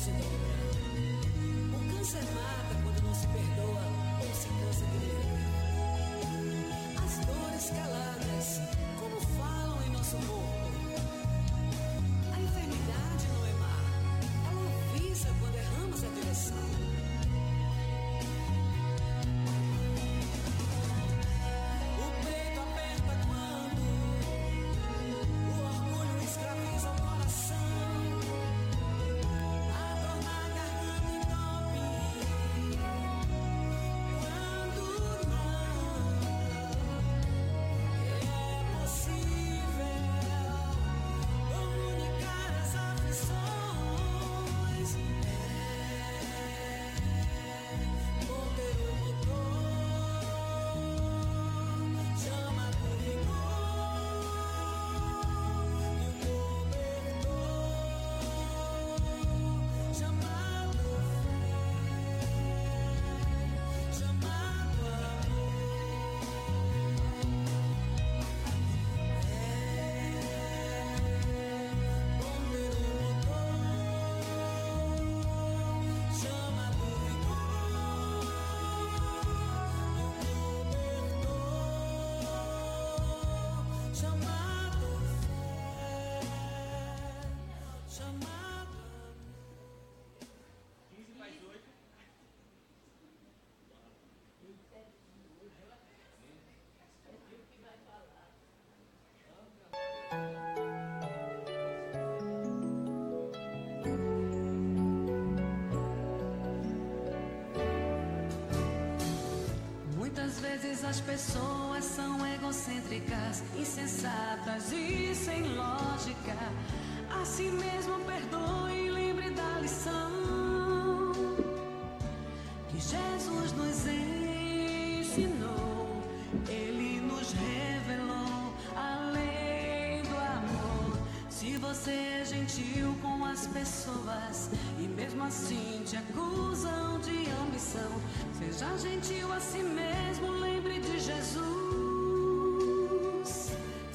se dobra. O câncer mata quando não se perdoa ou se cansa de viver. As dores caladas, como falam em nosso corpo. A enfermidade não é má, ela avisa quando erramos a direção. O peito aperta quando o orgulho escraviza o coração. A dor na garganta entope quando não é possível comunicar as aflições. Conter o motor, chama do rigor e o cobertor, chamado fé, chamado amor. Conter o motor, chama do rigor e o cobertor, chamado fé, chamado amor. 15 mais 8. Muitas vezes as pessoas são egocêntricas, insensatas e sem lógica. Assim mesmo perdoe e lembre da lição que Jesus nos ensinou. Ele nos revelou a lei do amor. Se você é gentil com as pessoas e mesmo assim te acusam de ambição, seja gentil a si mesmo, lembre de Jesus.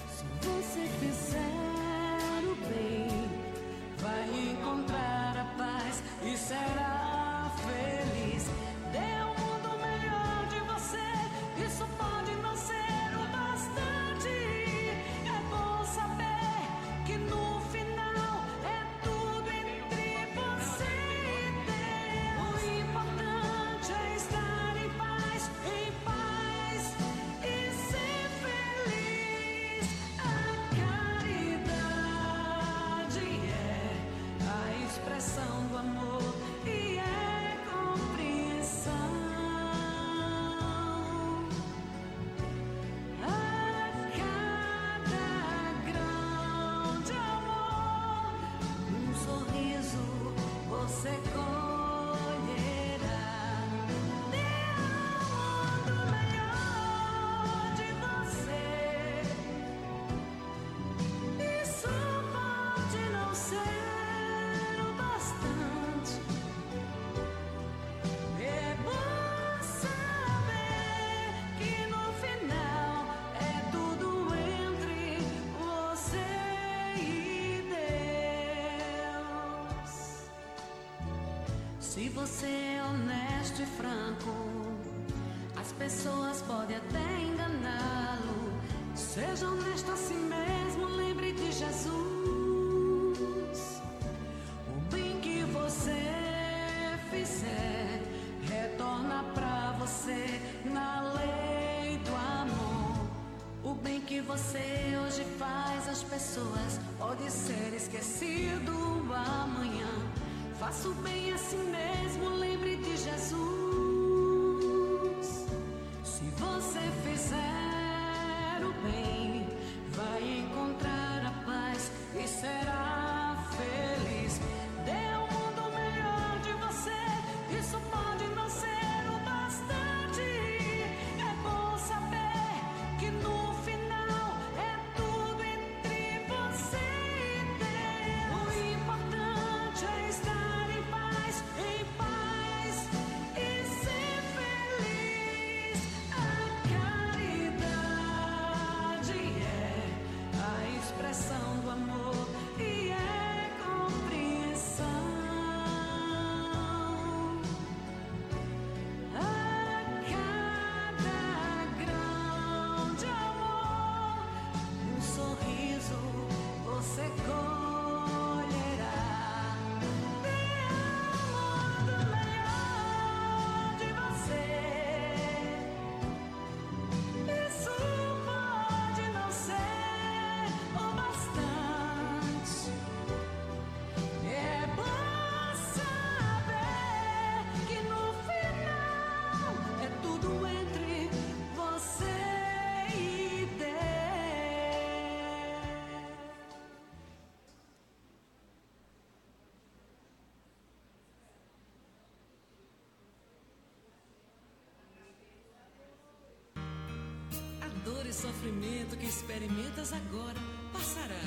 Se você fizer o bem, vai encontrar a paz e será feliz. Dê ao mundo o melhor de você, isso pode não ser o bastante. É bom saber que no final é tudo entre você e Deus. O importante é estar em paz e ser feliz. A caridade é a expressão do amor e é compreensão. A cada grão de amor, um sorriso você colherá. Dê ao mundo o melhor de você. Isso pode não ser o bastante. É bom saber que no final é tudo entre você e Deus. Se você é honesto e franco, as pessoas podem até enganá-lo. Seja honesto a si mesmo, lembre de Jesus. O bem que você fizer retorna pra você na lei do amor. O bem que você hoje faz às pessoas pode ser esquecido amanhã. Faça o bem a si mesmo, lembre de Jesus. Se você fizer o bem, vai encontrar a paz e será feliz. Dê ao mundo o melhor de você, isso pode não ser o bastante. É bom saber que no final é tudo entre você e Deus. O importante é estar em paz e sofrimento que experimentas agora passará.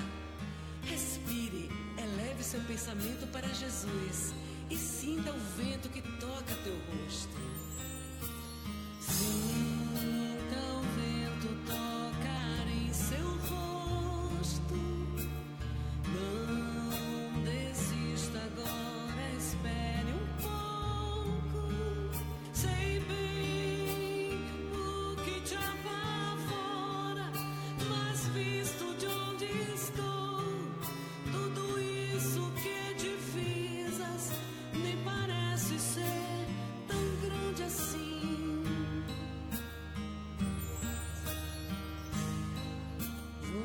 Respire, eleve seu pensamento para Jesus e sinta o vento que toca teu rosto. Sinta o vento tocar em seu rosto. Não desista agora, espere um pouco. Sei bem o que te apavora, mas visto de onde estou, tudo isso que divisas nem parece ser tão grande assim.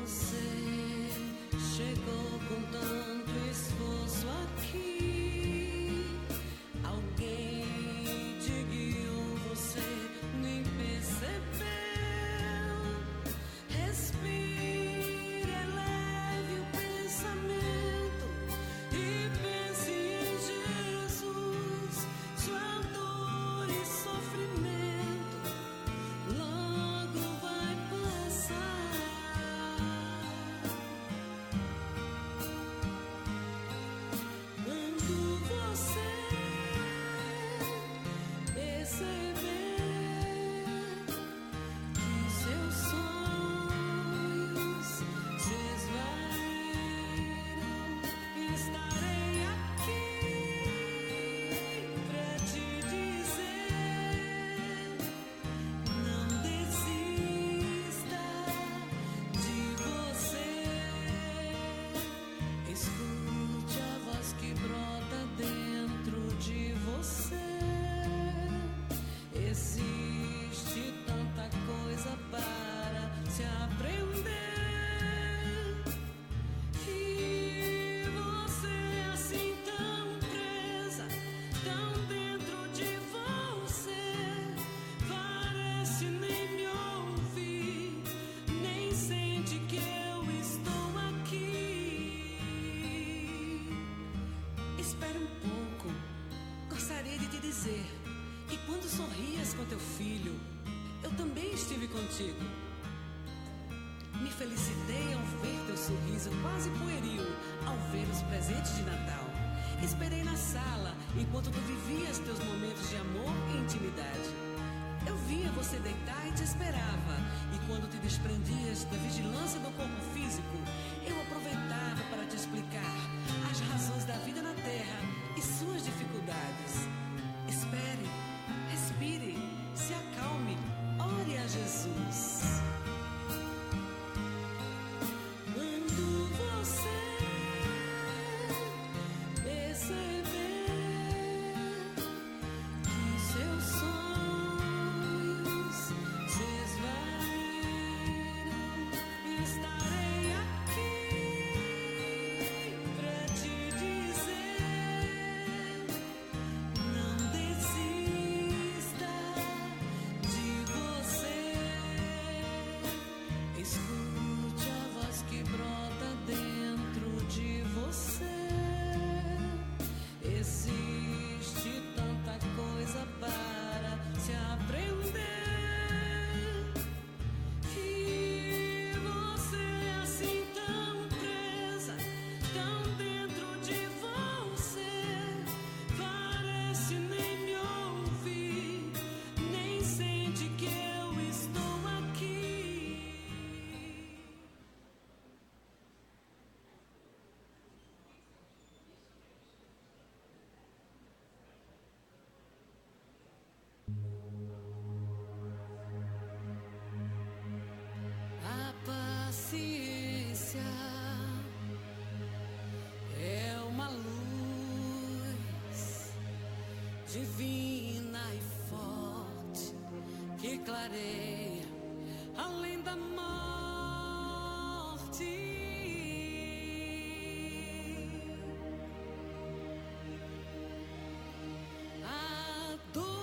Você chegou com tanto esforço aqui. Alguém te guiou, você nem percebeu. Respire, eleve o pensamento e pense em Jesus. Sua dor e sofrimento logo vai passar. Quando você perceber que seus sonhos se esvaíram, estarei aqui pra te dizer: não desista de você. Escute a voz que brota dentro de você. Existe tanta coisa para se aprender. E você assim tão presa, tão dentro de você, parece nem me ouvir, nem sente que eu estou aqui. Espere um pouco. Gostaria de te dizer que quando sorrias com teu filho, eu também estive contigo. Me felicitei ao ver teu sorriso quase pueril ao ver os presentes de Natal. Esperei na sala enquanto tu vivias teus momentos de amor e intimidade. Eu via você deitar e te esperava. E quando te desprendias da vigilância do corpo físico, eu aproveitava para te explicar as razões da vida na Terra e suas dificuldades. Espere, respire, se acalme, ore a Jesus. Quando você perceber que seus sonhos se esvaíram, estarei aqui pra te dizer: não desista de você. Escute a voz que brota dentro de você. Existe tanta coisa para se aprender. E você assim tão presa, tão dentro de você, parece nem me ouvir, nem sente que eu estou aqui. A paciência é uma luz divina e forte que clareia além da morte. A dor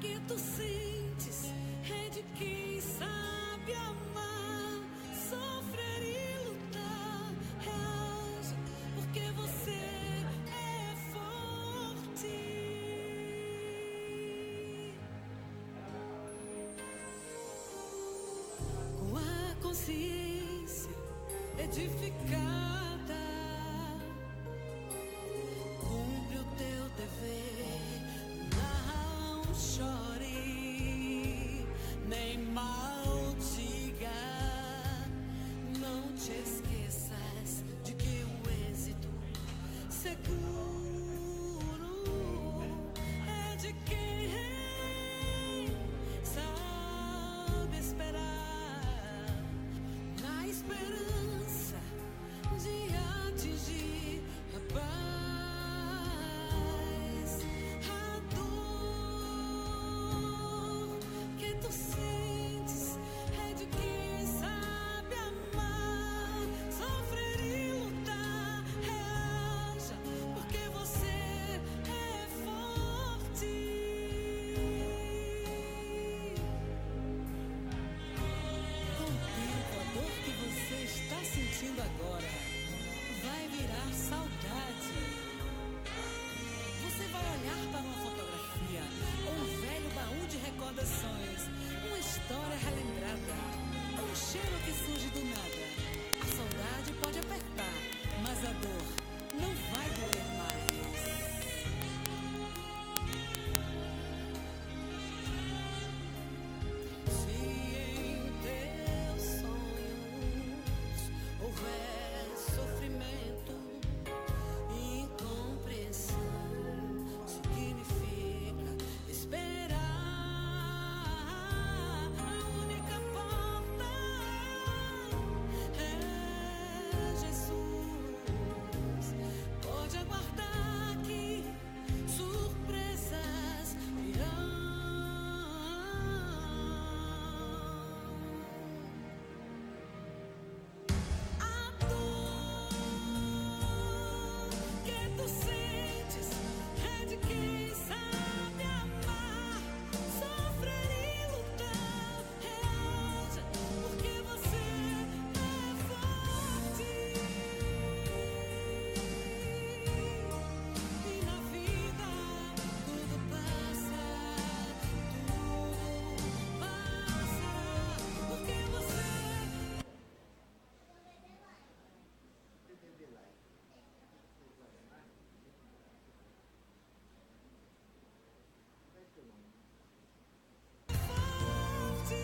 que tu sentes é de quem sabe amar, sofrer e lutar. Reage, porque você é forte. edificada. Cumpre o teu dever, não chore, nem maldiga. Não te esqueças de que o êxito seguro é de quem sabe esperar, na esperança de atingir a paz. A dor que tu sentes é de quem sabe amar, sofrer e lutar. Reaja, porque você é forte. Contempla a dor que você está sentindo agora. Vai virar saudade. Você vai olhar para uma fotografia ou um velho baú de recordações, uma história relembrada, ou um cheiro que surge do nada. A saudade pode apertar, mas a dor não vai doer mais. Se em teus sonhos houver sofrimento, incompreensão, significa esperar. A única porta é Jesus. Pode aguardar que surpresas virão. A dor que tu sentes é de quem sabe amar, sofrer e lutar. Reaja, porque você é forte. E na vida tudo passa, porque você forte.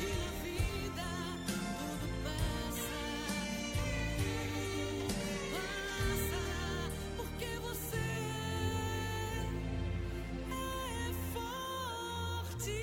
E na vida tudo passa, porque você é forte.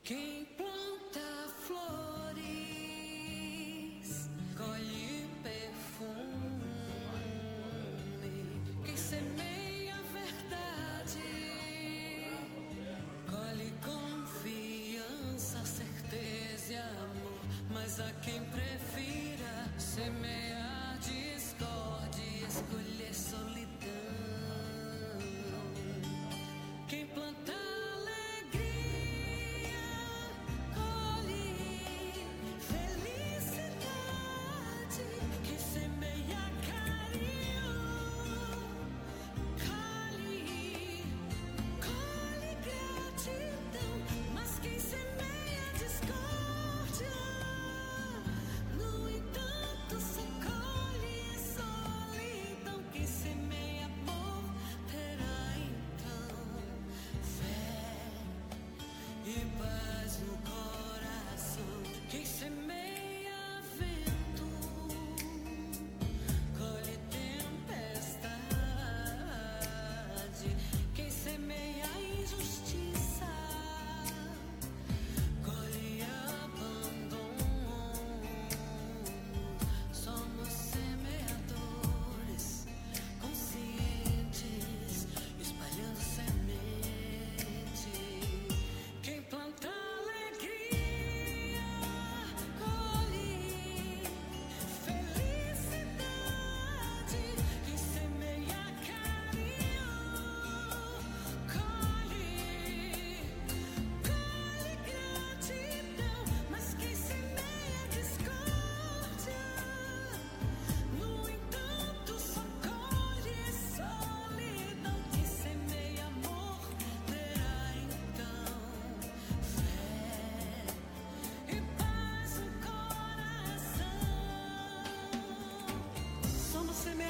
Quem planta flores colhe perfume. Quem semeia a verdade colhe confiança, certeza e amor. Mas a quem prefira semear discórdia e escolher solidão. Quem planta alegria colhe felicidade. Quem semeia carinho colhe gratidão. Mas quem semeia discórdia, no entanto, só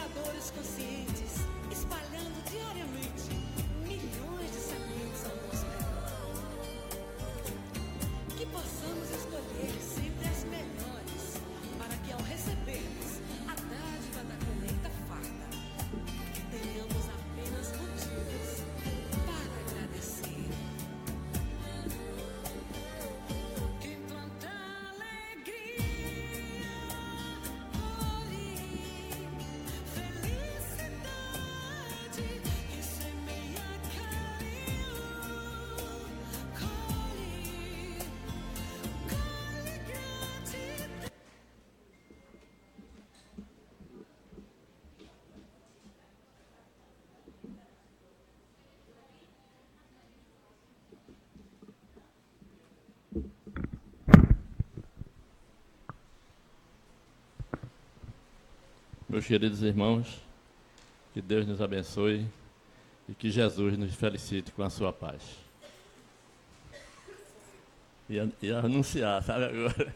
pensadores conscientes, espalhando diariamente milhões de sementes ao nosso redor. Que possamos escolher sempre as melhores, para que ao recebermos a dádiva da colheita farta, tenhamos apenas motivos para agradecer. Quem planta alegria, colhe felicidade. Quem semeia carinho, colhe gratidão. Meus queridos irmãos, que Deus nos abençoe e que Jesus nos felicite com a sua paz. E anunciar, sabe agora?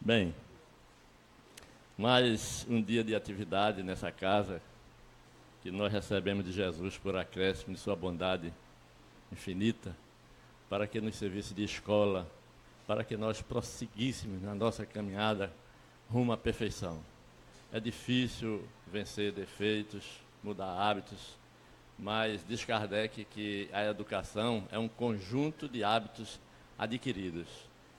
Bem, mais um dia de atividade nessa casa que nós recebemos de Jesus por acréscimo de sua bondade infinita, para que nos servisse de escola, para que nós prosseguíssemos na nossa caminhada rumo à perfeição. É difícil vencer defeitos, mudar hábitos, mas diz Kardec que a educação é um conjunto de hábitos adquiridos.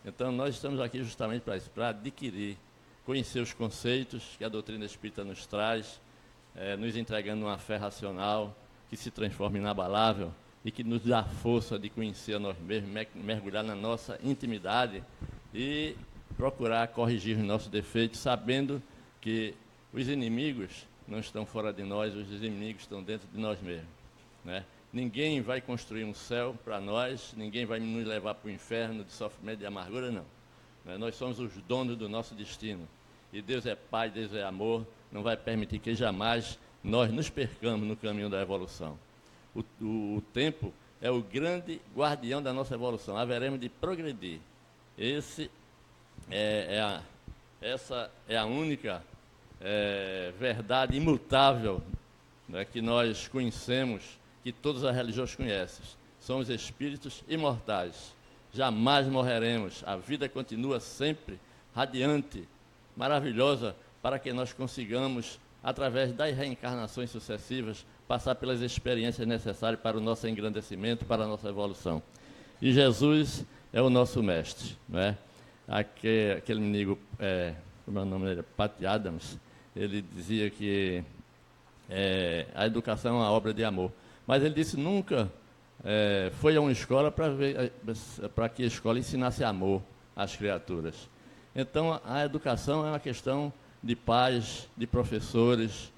Então, nós estamos aqui justamente para isso, para adquirir, conhecer os conceitos que a doutrina espírita nos traz, nos entregando uma fé racional que se transforma inabalável e que nos dá a força de conhecer a nós mesmos, mergulhar na nossa intimidade e procurar corrigir os nossos defeitos, sabendo que os inimigos não estão fora de nós, os inimigos estão dentro de nós mesmos, né? Ninguém vai construir um céu para nós, ninguém vai nos levar para o inferno de sofrimento e de amargura, não. Nós somos os donos do nosso destino. E Deus é Pai, Deus é amor, não vai permitir que jamais nós nos percamos no caminho da evolução. O tempo é o grande guardião da nossa evolução, haveremos de progredir. Essa é a única verdade imutável, né, que nós conhecemos, que todas as religiões conhecem. Somos espíritos imortais, jamais morreremos, a vida continua sempre radiante, maravilhosa, para que nós consigamos, através das reencarnações sucessivas, passar pelas experiências necessárias para o nosso engrandecimento, para a nossa evolução. E Jesus é o nosso mestre, né? Aquele menino, como é o nome dele? Pat Adams, ele dizia que a educação é uma obra de amor. Mas ele disse nunca foi a uma escola para que a escola ensinasse amor às criaturas. Então, a educação é uma questão de pais, de professores,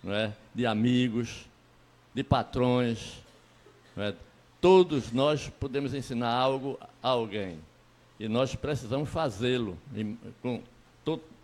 não é? De amigos, de patrões. Não é? Todos nós podemos ensinar algo a alguém. E nós precisamos fazê-lo com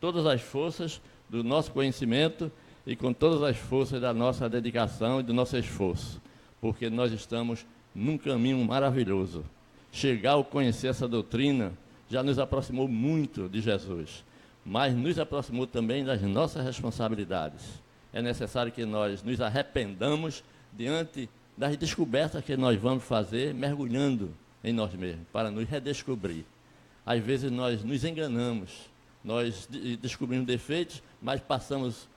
todas as forças do nosso conhecimento e com todas as forças da nossa dedicação e do nosso esforço, porque nós estamos num caminho maravilhoso. Chegar ao conhecer essa doutrina já nos aproximou muito de Jesus, mas nos aproximou também das nossas responsabilidades. É necessário que nós nos arrependamos diante das descobertas que nós vamos fazer, mergulhando em nós mesmos, para nos redescobrir. Às vezes nós nos enganamos, nós descobrimos defeitos, mas passamos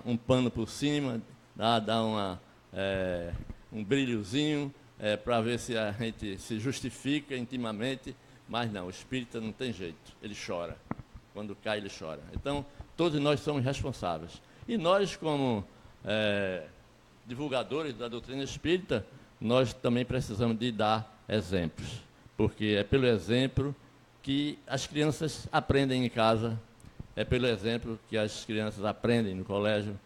um pano por cima, dá um brilhozinho, para ver se a gente se justifica intimamente, mas não, o espírita não tem jeito, ele chora. Quando cai, ele chora. Então, todos nós somos responsáveis. E nós, como divulgadores da doutrina espírita, nós também precisamos de dar exemplos, porque é pelo exemplo que as crianças aprendem em casa, é pelo exemplo que as crianças aprendem no colégio,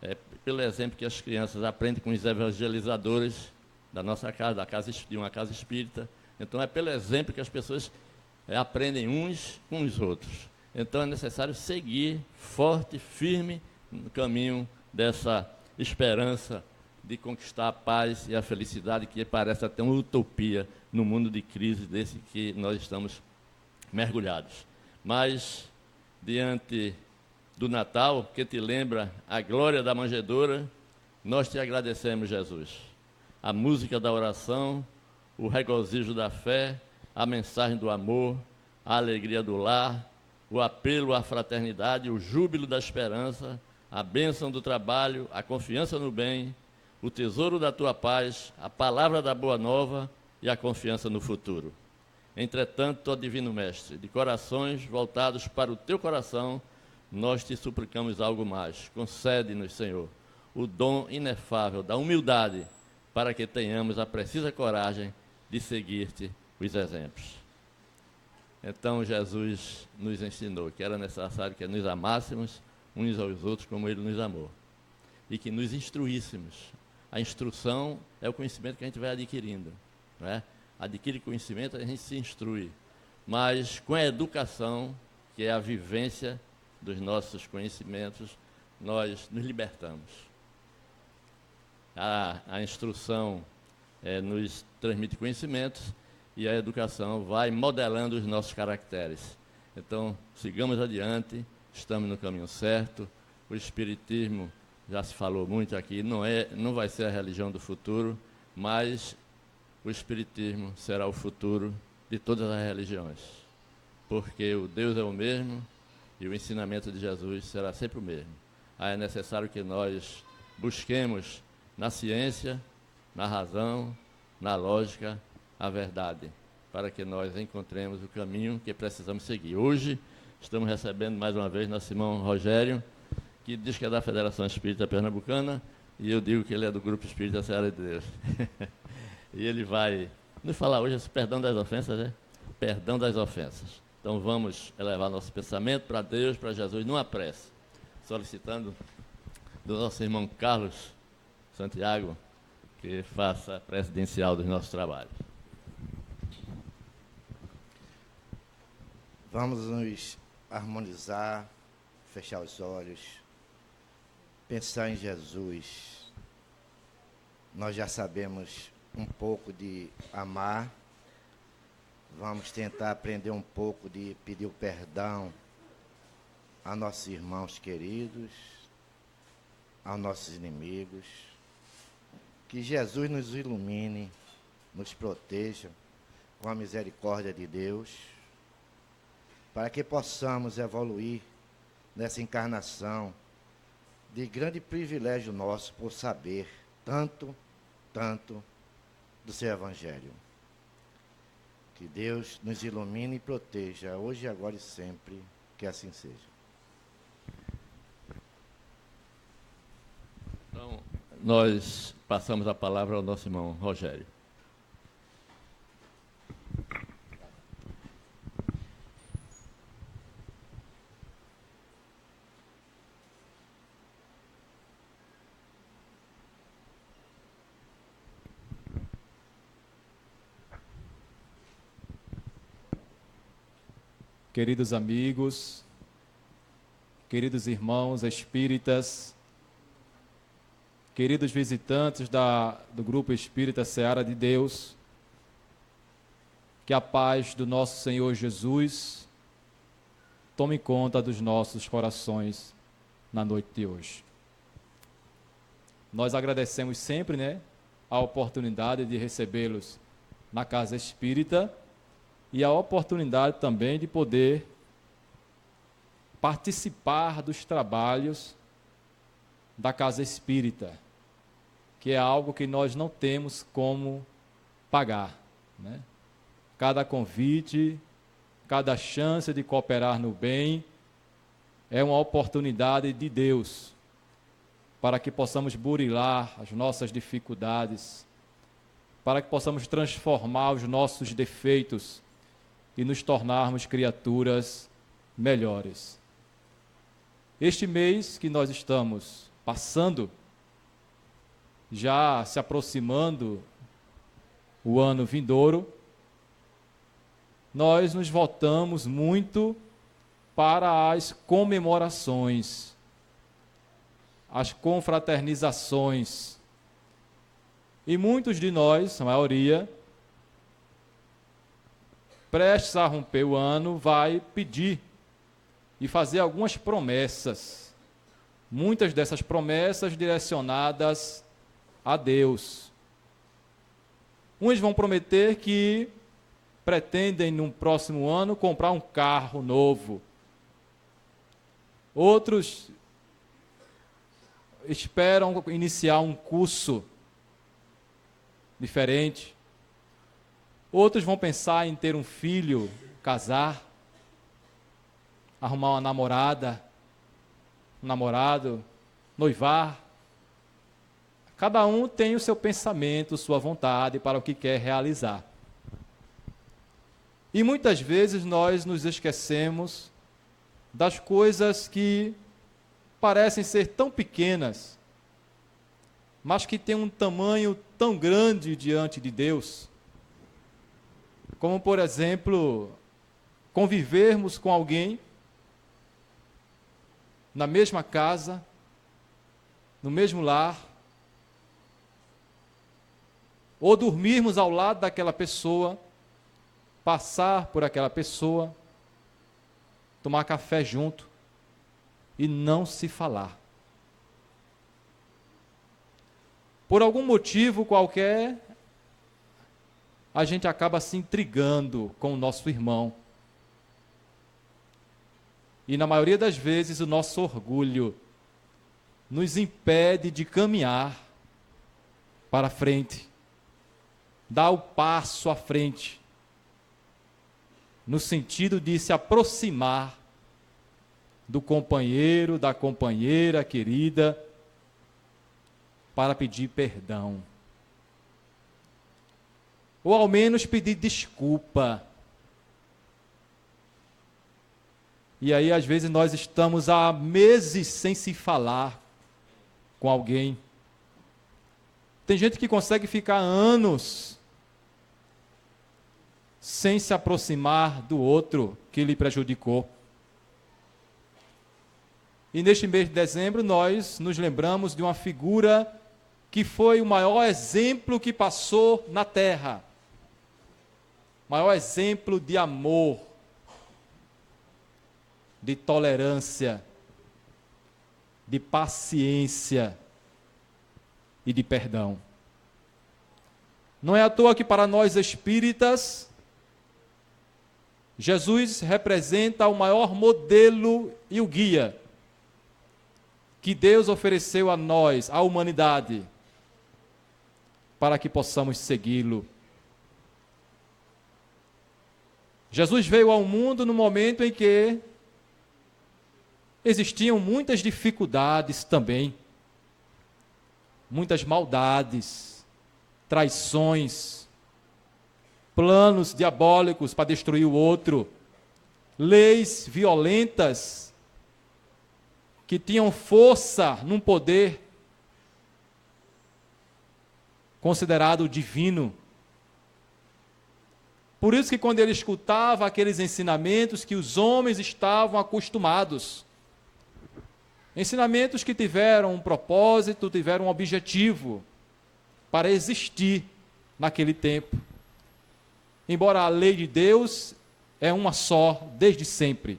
é pelo exemplo que as crianças aprendem com os evangelizadores da nossa casa, de uma casa espírita. Então, é pelo exemplo que as pessoas aprendem uns com os outros. Então, é necessário seguir forte, firme, no caminho dessa esperança de conquistar a paz e a felicidade, que parece até uma utopia no mundo de crise desse que nós estamos mergulhados. Mas, diante do Natal, que te lembra a glória da manjedoura, nós te agradecemos, Jesus. A música da oração, o regozijo da fé, a mensagem do amor, a alegria do lar, o apelo à fraternidade, o júbilo da esperança, a bênção do trabalho, a confiança no bem, o tesouro da tua paz, a palavra da boa nova e a confiança no futuro. Entretanto, ó Divino Mestre, de corações voltados para o teu coração, nós te suplicamos algo mais. Concede-nos, Senhor, o dom inefável da humildade, para que tenhamos a precisa coragem de seguir-te os exemplos. Então, Jesus nos ensinou que era necessário que nos amássemos uns aos outros como Ele nos amou, e que nos instruíssemos. A instrução é o conhecimento que a gente vai adquirindo, não é? Adquire conhecimento, a gente se instrui, mas com a educação, que é a vivência dos nossos conhecimentos, nós nos libertamos. A instrução nos transmite conhecimentos e a educação vai modelando os nossos caracteres. Então, sigamos adiante, estamos no caminho certo. O Espiritismo, já se falou muito aqui, não vai ser a religião do futuro, mas o Espiritismo será o futuro de todas as religiões, porque o Deus é o mesmo e o ensinamento de Jesus será sempre o mesmo. É necessário que nós busquemos na ciência, na razão, na lógica, a verdade, para que nós encontremos o caminho que precisamos seguir. Hoje, estamos recebendo mais uma vez nosso irmão Rogério, que diz que é da Federação Espírita Pernambucana, e eu digo que ele é do Grupo Espírita Seara de Deus. E ele vai nos falar hoje esse perdão das ofensas, né? Perdão das ofensas. Então vamos elevar nosso pensamento para Deus, para Jesus, numa prece, solicitando do nosso irmão Carlos Santiago que faça a prece inicial dos nossos trabalhos. Vamos nos harmonizar, fechar os olhos, pensar em Jesus. Nós já sabemos um pouco de amar, vamos tentar aprender um pouco de pedir o perdão a nossos irmãos queridos, aos nossos inimigos. Que Jesus nos ilumine, nos proteja com a misericórdia de Deus, para que possamos evoluir nessa encarnação de grande privilégio nosso por saber tanto do seu Evangelho. Que Deus nos ilumine e proteja, hoje, agora e sempre, que assim seja. Então, nós passamos a palavra ao nosso irmão Rogério. Queridos amigos, queridos irmãos espíritas, queridos visitantes do Grupo Espírita Seara de Deus, que a paz do nosso Senhor Jesus tome conta dos nossos corações na noite de hoje. Nós agradecemos sempre, a oportunidade de recebê-los na Casa Espírita, e a oportunidade também de poder participar dos trabalhos da Casa Espírita, que é algo que nós não temos como pagar, Cada convite, cada chance de cooperar no bem é uma oportunidade de Deus para que possamos burilar as nossas dificuldades, para que possamos transformar os nossos defeitos e nos tornarmos criaturas melhores. Este mês que nós estamos passando, já se aproximando o ano vindouro, nós nos voltamos muito para as comemorações, as confraternizações. E muitos de nós, a maioria, prestes a romper o ano, vai pedir e fazer algumas promessas. Muitas dessas promessas direcionadas a Deus. Uns vão prometer que pretendem, no próximo ano, comprar um carro novo. Outros esperam iniciar um curso diferente. Outros vão pensar em ter um filho, casar, arrumar uma namorada, um namorado, noivar. Cada um tem o seu pensamento, sua vontade para o que quer realizar. E muitas vezes nós nos esquecemos das coisas que parecem ser tão pequenas, mas que têm um tamanho tão grande diante de Deus. Como, por exemplo, convivermos com alguém na mesma casa, no mesmo lar, ou dormirmos ao lado daquela pessoa, passar por aquela pessoa, tomar café junto e não se falar. Por algum motivo qualquer, a gente acaba se intrigando com o nosso irmão. E na maioria das vezes o nosso orgulho nos impede de caminhar para frente, dar o passo à frente, no sentido de se aproximar do companheiro, da companheira querida, para pedir perdão. Ou ao menos pedir desculpa. E aí, às vezes, nós estamos há meses sem se falar com alguém. Tem gente que consegue ficar anos sem se aproximar do outro que lhe prejudicou. E neste mês de dezembro, nós nos lembramos de uma figura que foi o maior exemplo que passou na terra. Maior exemplo de amor, de tolerância, de paciência e de perdão. Não é à toa que para nós espíritas, Jesus representa o maior modelo e o guia que Deus ofereceu a nós, à humanidade, para que possamos segui-lo. Jesus veio ao mundo no momento em que existiam muitas dificuldades também, muitas maldades, traições, planos diabólicos para destruir o outro, leis violentas que tinham força num poder considerado divino. Por isso que quando ele escutava aqueles ensinamentos que os homens estavam acostumados, ensinamentos que tiveram um propósito, tiveram um objetivo para existir naquele tempo. Embora a lei de Deus é uma só desde sempre.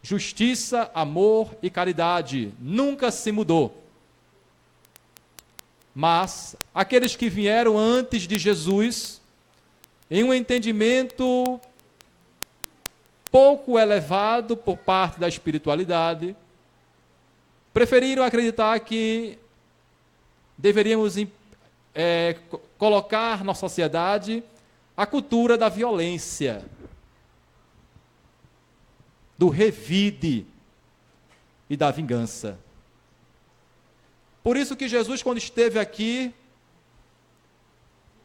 Justiça, amor e caridade nunca se mudou. Mas aqueles que vieram antes de Jesus, em um entendimento pouco elevado por parte da espiritualidade, preferiram acreditar que deveríamos colocar na sociedade a cultura da violência, do revide e da vingança. Por isso que Jesus, quando esteve aqui,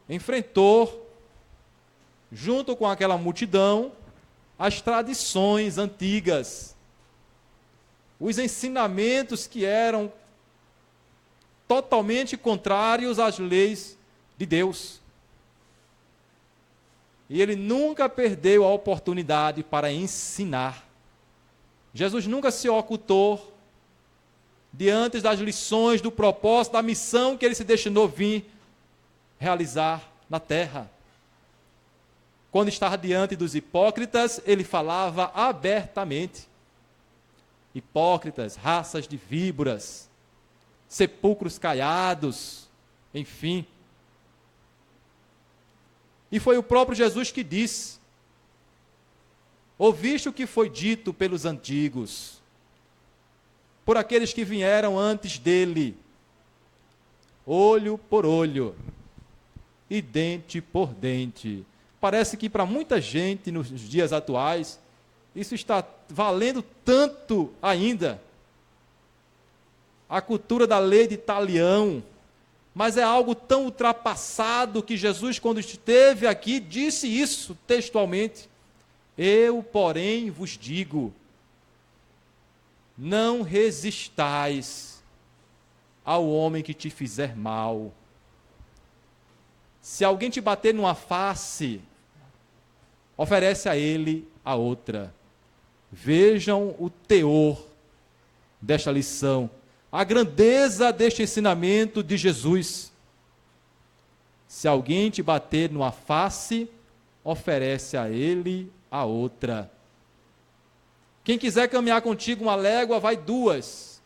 enfrentou, junto com aquela multidão, as tradições antigas, os ensinamentos que eram totalmente contrários às leis de Deus. E ele nunca perdeu a oportunidade para ensinar. Jesus nunca se ocultou diante das lições, do propósito, da missão que ele se destinou vir realizar na terra. Quando estava diante dos hipócritas, ele falava abertamente. hipócritas, raças de víboras, sepulcros caiados, enfim. E foi o próprio Jesus que disse: ouviste o que foi dito pelos antigos, por aqueles que vieram antes dele, olho por olho e dente por dente. Parece que para muita gente nos dias atuais, isso está valendo tanto ainda. A cultura da lei de talião, mas é algo tão ultrapassado que Jesus, quando esteve aqui, disse isso textualmente. Eu, porém, vos digo, não resistais ao homem que te fizer mal. Se alguém te bater numa face, oferece a ele a outra. Vejam o teor desta lição, a grandeza deste ensinamento de Jesus. Se alguém te bater numa face, oferece a ele a outra. Quem quiser caminhar contigo uma légua, vai duas.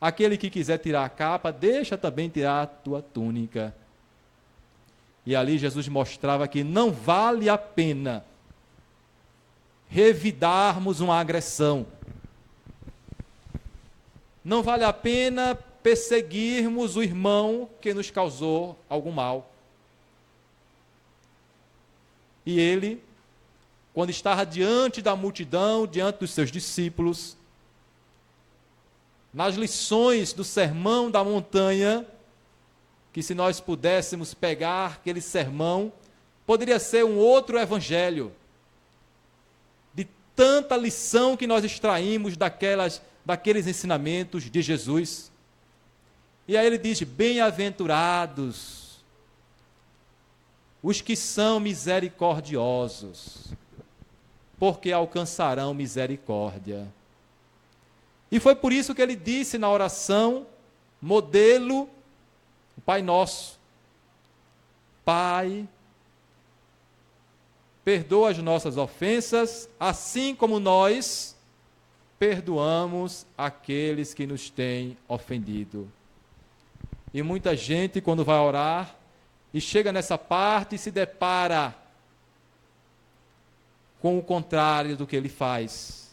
Aquele que quiser tirar a capa, deixa também tirar a tua túnica. E ali Jesus mostrava que não vale a pena revidarmos uma agressão. Não vale a pena perseguirmos o irmão que nos causou algum mal. E ele, quando estava diante da multidão, diante dos seus discípulos, nas lições do Sermão da Montanha, que se nós pudéssemos pegar aquele sermão, poderia ser um outro evangelho, de tanta lição que nós extraímos daqueles ensinamentos de Jesus. E aí ele diz: bem-aventurados os que são misericordiosos, porque alcançarão misericórdia. E foi por isso que ele disse na oração, modelo, o Pai Nosso: Pai, perdoa as nossas ofensas, assim como nós perdoamos aqueles que nos têm ofendido. E muita gente, quando vai orar, e chega nessa parte e se depara com o contrário do que ele faz.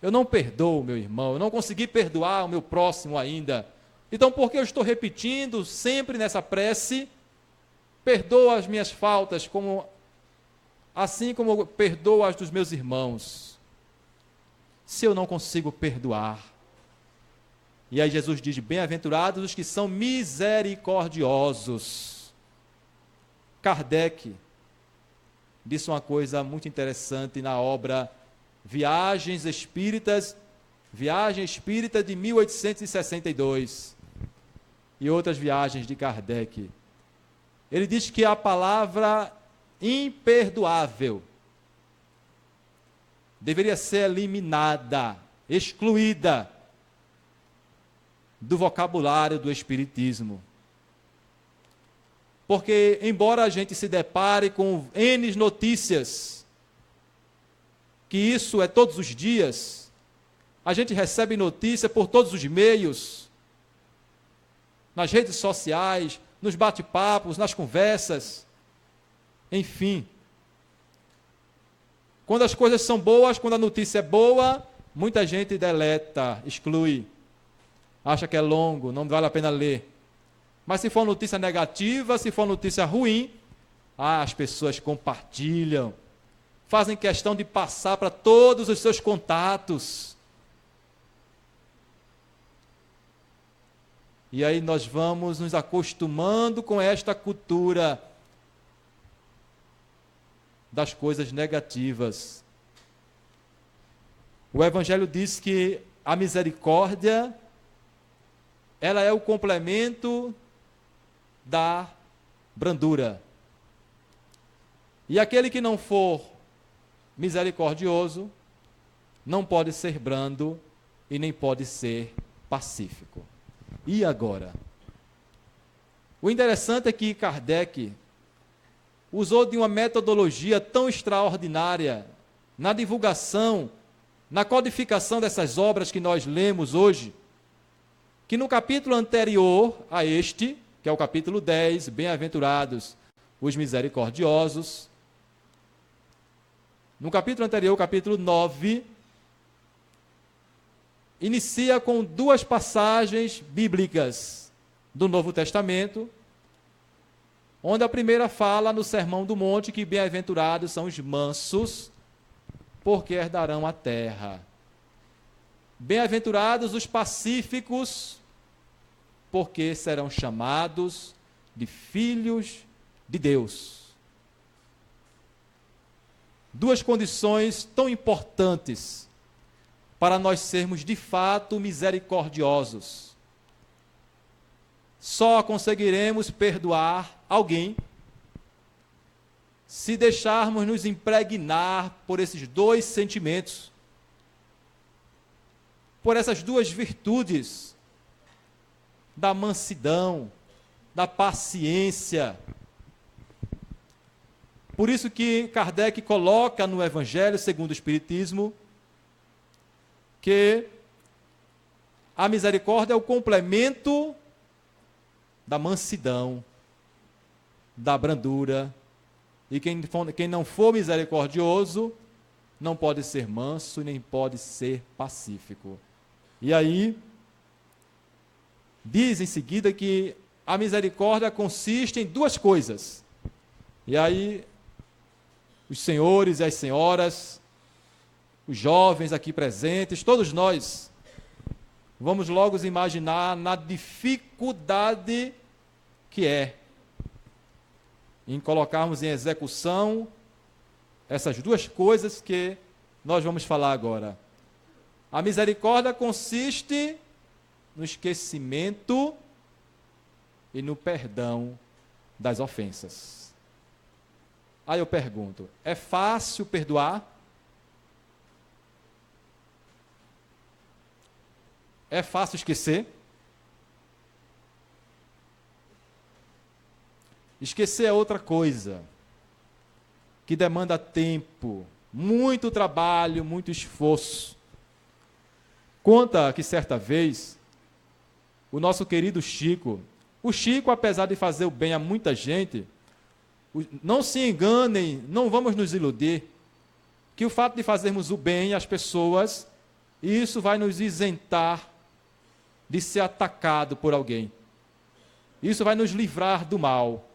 Eu não perdoo o meu irmão, eu não consegui perdoar o meu próximo ainda. Então, por que eu estou repetindo sempre nessa prece, perdoa as minhas faltas, assim como eu perdoo as dos meus irmãos, se eu não consigo perdoar? E aí Jesus diz: bem-aventurados os que são misericordiosos. Kardec disse uma coisa muito interessante na obra Viagem Espírita de 1862, e outras viagens de Kardec. Ele diz que a palavra imperdoável deveria ser eliminada, excluída do vocabulário do Espiritismo. Porque, embora a gente se depare com N notícias, que isso é todos os dias, a gente recebe notícia por todos os meios, nas redes sociais, nos bate-papos, nas conversas, enfim. Quando as coisas são boas, quando a notícia é boa, muita gente deleta, exclui, acha que é longo, não vale a pena ler. Mas se for notícia negativa, se for notícia ruim, as pessoas compartilham, fazem questão de passar para todos os seus contatos. E aí nós vamos nos acostumando com esta cultura das coisas negativas. O Evangelho diz que a misericórdia, ela é o complemento da brandura. E aquele que não for misericordioso não pode ser brando e nem pode ser pacífico. E agora? O interessante é que Kardec usou de uma metodologia tão extraordinária na divulgação na codificação dessas obras que nós lemos hoje, que no capítulo anterior a este, que é o capítulo 10, bem-aventurados os misericordiosos, no capítulo anterior, o capítulo 9, inicia com 2 passagens bíblicas do Novo Testamento, onde a primeira fala no Sermão do Monte que bem-aventurados são os mansos, porque herdarão a terra. Bem-aventurados os pacíficos, porque serão chamados de filhos de Deus. 2 condições tão importantes para nós sermos de fato misericordiosos. Só conseguiremos perdoar alguém se deixarmos nos impregnar por esses 2 sentimentos, por essas 2 virtudes, da mansidão, da paciência. Por isso que Kardec coloca no Evangelho segundo o Espiritismo que a misericórdia é o complemento da mansidão, da brandura. E quem não for misericordioso não pode ser manso e nem pode ser pacífico. E aí, diz em seguida que a misericórdia consiste em 2 coisas. E aí, os senhores e as senhoras, os jovens aqui presentes, todos nós, vamos logo imaginar na dificuldade que é em colocarmos em execução essas 2 coisas que nós vamos falar agora. A misericórdia consiste no esquecimento e no perdão das ofensas. Aí eu pergunto, é fácil perdoar? É fácil esquecer? Esquecer é outra coisa, que demanda tempo, muito trabalho, muito esforço. Conta que certa vez, o nosso querido Chico, apesar de fazer o bem a muita gente, não se enganem, não vamos nos iludir, que o fato de fazermos o bem às pessoas, isso vai nos isentar de ser atacado por alguém. Isso vai nos livrar do mal.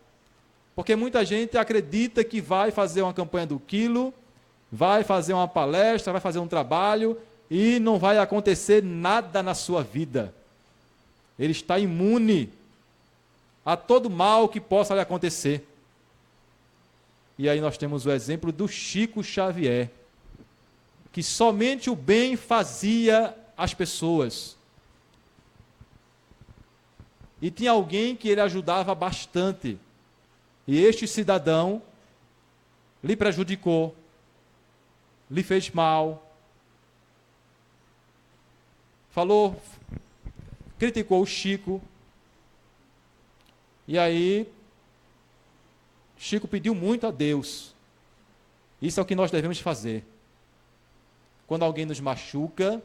Porque muita gente acredita que vai fazer uma campanha do quilo, vai fazer uma palestra, vai fazer um trabalho e não vai acontecer nada na sua vida. Ele está imune a todo mal que possa lhe acontecer. E aí nós temos o exemplo do Chico Xavier, que somente o bem fazia às pessoas. E tinha alguém que ele ajudava bastante. E este cidadão lhe prejudicou, lhe fez mal, criticou o Chico. E aí, Chico pediu muito a Deus. Isso é o que nós devemos fazer. Quando alguém nos machuca,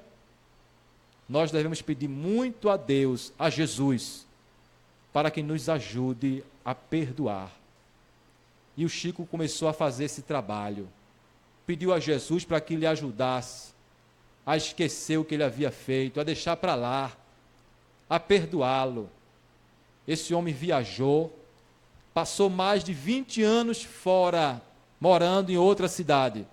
nós devemos pedir muito a Deus, a Jesus, para que nos ajude a perdoar. E o Chico começou a fazer esse trabalho. Pediu a Jesus para que lhe ajudasse a esquecer o que ele havia feito, a deixar para lá, a perdoá-lo. Esse homem viajou, passou mais de 20 anos fora, morando em outra cidade.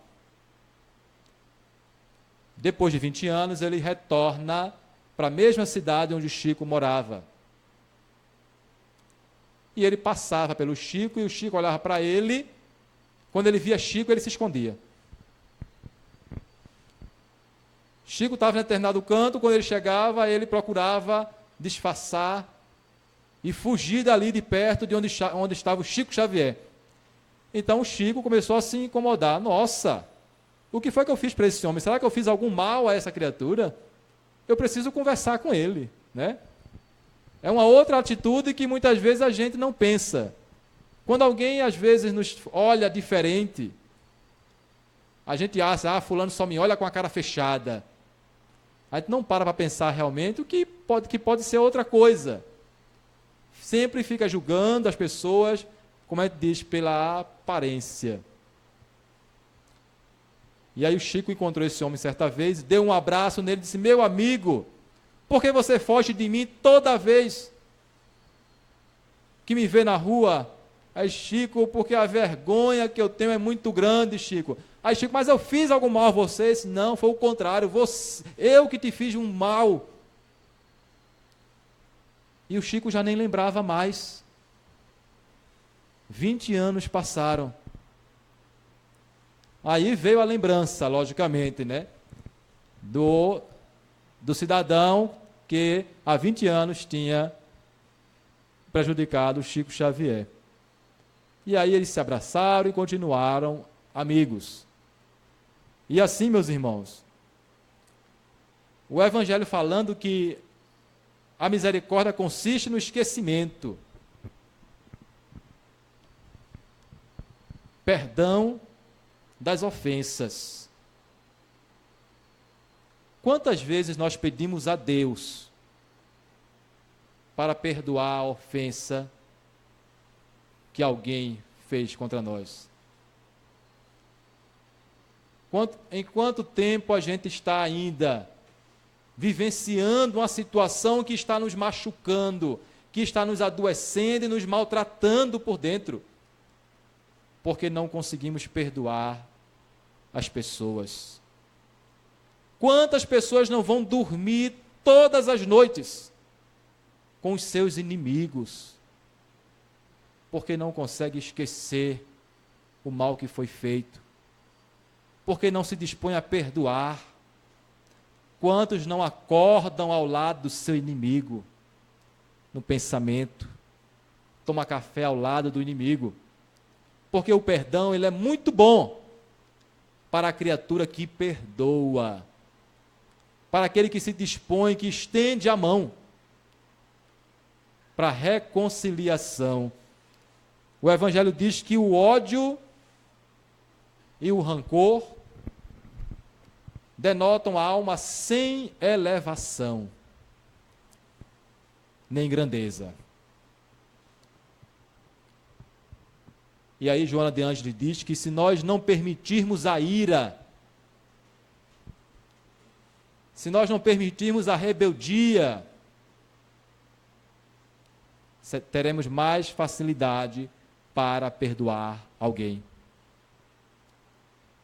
Depois de 20 anos, ele retorna para a mesma cidade onde o Chico morava. E ele passava pelo Chico, e o Chico olhava para ele. Quando ele via Chico, ele se escondia. Chico estava em determinado canto, quando ele chegava, ele procurava disfarçar e fugir dali de perto de onde estava o Chico Xavier. Então o Chico começou a se incomodar. Nossa, o que foi que eu fiz para esse homem? Será que eu fiz algum mal a essa criatura? Eu preciso conversar com ele, né? É uma outra atitude que muitas vezes a gente não pensa. Quando alguém, às vezes, nos olha diferente, A gente acha, fulano só me olha com a cara fechada. A gente não para pensar realmente o que pode ser outra coisa. Sempre fica julgando as pessoas, como a gente diz, pela aparência. E aí o Chico encontrou esse homem certa vez, deu um abraço nele e disse: meu amigo, por que você foge de mim toda vez que me vê na rua? Aí, Chico, porque a vergonha que eu tenho é muito grande, Chico. Aí, Chico, mas eu fiz algum mal a você? Disse, não, foi o contrário, eu que te fiz um mal. E o Chico já nem lembrava mais. 20 anos passaram. Aí veio a lembrança, logicamente, né? Do cidadão que há 20 anos tinha prejudicado o Chico Xavier. E aí eles se abraçaram e continuaram amigos. E assim, meus irmãos, o Evangelho falando que a misericórdia consiste no esquecimento. Perdão das ofensas. Quantas vezes nós pedimos a Deus para perdoar a ofensa que alguém fez contra nós? Em quanto tempo a gente está ainda vivenciando uma situação que está nos machucando, que está nos adoecendo e nos maltratando por dentro, porque não conseguimos perdoar as pessoas? Quantas pessoas não vão dormir todas as noites com os seus inimigos, porque não consegue esquecer o mal que foi feito, porque não se dispõe a perdoar? Quantos não acordam ao lado do seu inimigo, no pensamento, toma café ao lado do inimigo? Porque o perdão, ele é muito bom para a criatura que perdoa, para aquele que se dispõe, que estende a mão para a reconciliação. O Evangelho diz que o ódio e o rancor denotam a alma sem elevação, nem grandeza. E aí Joana de Ângeles diz que se nós não permitirmos a ira, se nós não permitirmos a rebeldia, teremos mais facilidade para perdoar alguém.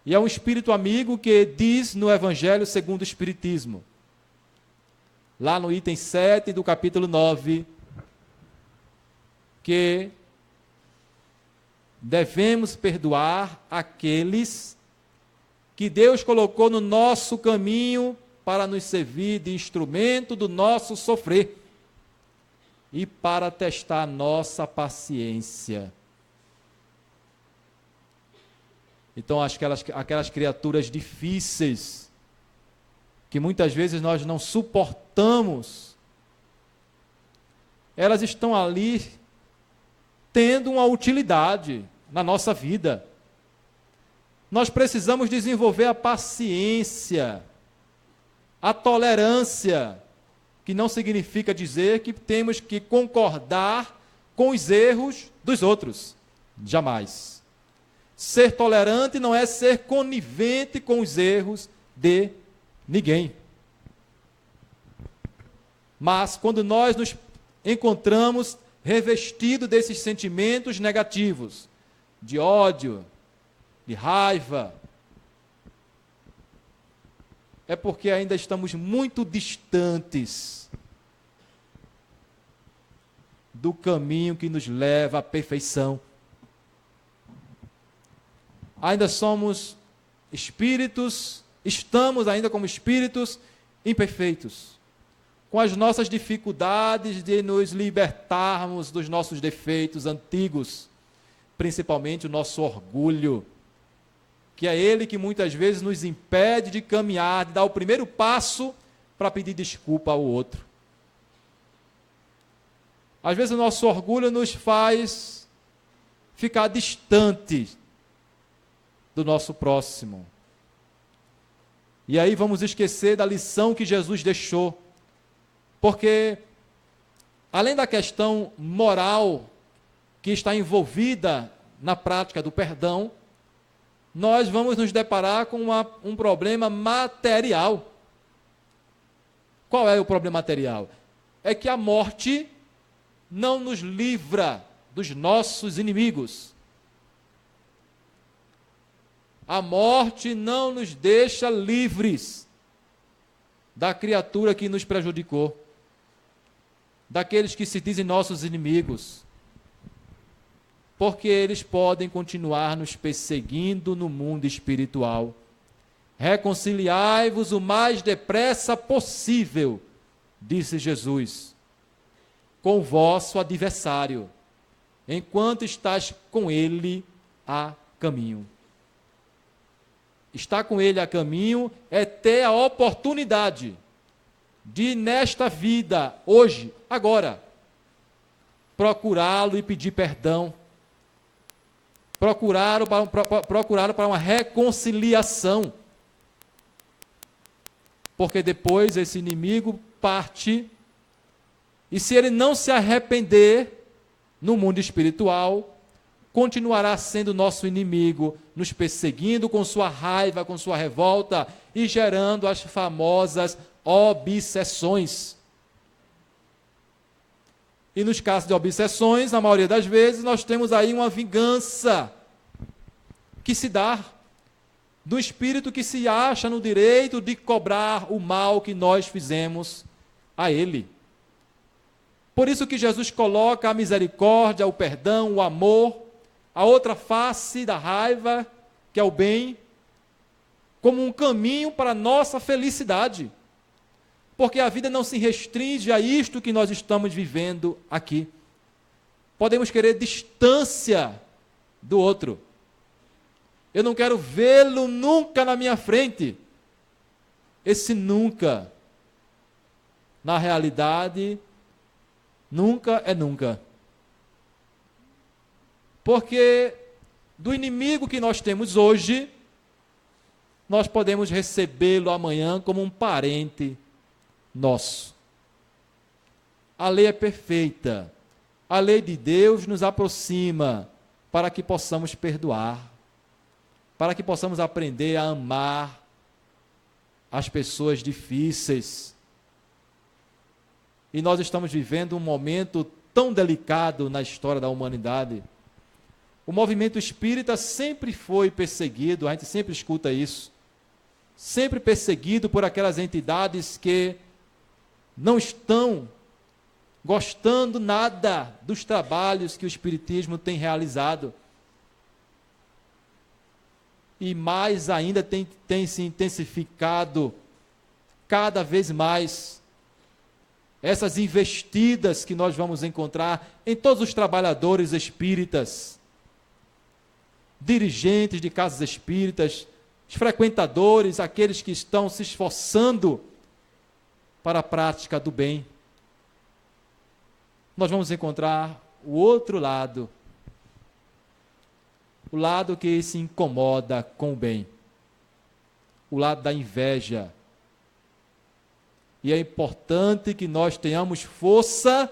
E é um espírito amigo que diz no Evangelho segundo o Espiritismo, lá no item 7 do capítulo 9, que devemos perdoar aqueles que Deus colocou no nosso caminho para nos servir de instrumento do nosso sofrer e para testar nossa paciência. Então, aquelas criaturas difíceis, que muitas vezes nós não suportamos, elas estão ali tendo uma utilidade na nossa vida. Nós precisamos desenvolver a paciência, a tolerância, que não significa dizer que temos que concordar com os erros dos outros. Jamais. Ser tolerante não é ser conivente com os erros de ninguém. Mas quando nós nos encontramos revestidos desses sentimentos negativos, de ódio, de raiva, é porque ainda estamos muito distantes do caminho que nos leva à perfeição. Ainda somos espíritos, estamos ainda como espíritos imperfeitos, com as nossas dificuldades de nos libertarmos dos nossos defeitos antigos, principalmente o nosso orgulho, que é ele que muitas vezes nos impede de caminhar, de dar o primeiro passo para pedir desculpa ao outro. Às vezes o nosso orgulho nos faz ficar distante do nosso próximo, E aí vamos esquecer da lição que Jesus deixou. Porque, além da questão moral que está envolvida na prática do perdão, nós vamos nos deparar com um problema material. Qual é o problema material? É que a morte não nos livra dos nossos inimigos. A morte não nos deixa livres da criatura que nos prejudicou, daqueles que se dizem nossos inimigos, porque eles podem continuar nos perseguindo no mundo espiritual. Reconciliai-vos o mais depressa possível, disse Jesus, com o vosso adversário, enquanto estás com ele a caminho. Estar com ele a caminho é ter a oportunidade de, nesta vida, hoje, agora, procurá-lo e pedir perdão. Procuraram para uma reconciliação. Porque depois esse inimigo parte, e se ele não se arrepender no mundo espiritual, continuará sendo nosso inimigo, nos perseguindo com sua raiva, com sua revolta, e gerando as famosas obsessões. E nos casos de obsessões, na maioria das vezes, nós temos aí uma vingança que se dá do espírito que se acha no direito de cobrar o mal que nós fizemos a ele. Por isso que Jesus coloca a misericórdia, o perdão, o amor, a outra face da raiva, que é o bem, como um caminho para a nossa felicidade. Porque a vida não se restringe a isto que nós estamos vivendo aqui. Podemos querer distância do outro. Eu não quero vê-lo nunca na minha frente. Esse nunca, na realidade, nunca é nunca. Porque do inimigo que nós temos hoje, nós podemos recebê-lo amanhã como um parente nosso. A lei é perfeita. A lei de Deus nos aproxima para que possamos perdoar, para que possamos aprender a amar as pessoas difíceis. E nós estamos vivendo um momento tão delicado na história da humanidade. O movimento espírita sempre foi perseguido, a gente sempre escuta isso, sempre perseguido por aquelas entidades que não estão gostando nada dos trabalhos que o espiritismo tem realizado. E mais ainda tem se intensificado cada vez mais essas investidas que nós vamos encontrar em todos os trabalhadores espíritas, dirigentes de casas espíritas, os frequentadores, aqueles que estão se esforçando para a prática do bem. Nós vamos encontrar o outro lado, o lado que se incomoda com o bem, o lado da inveja. E é importante que nós tenhamos força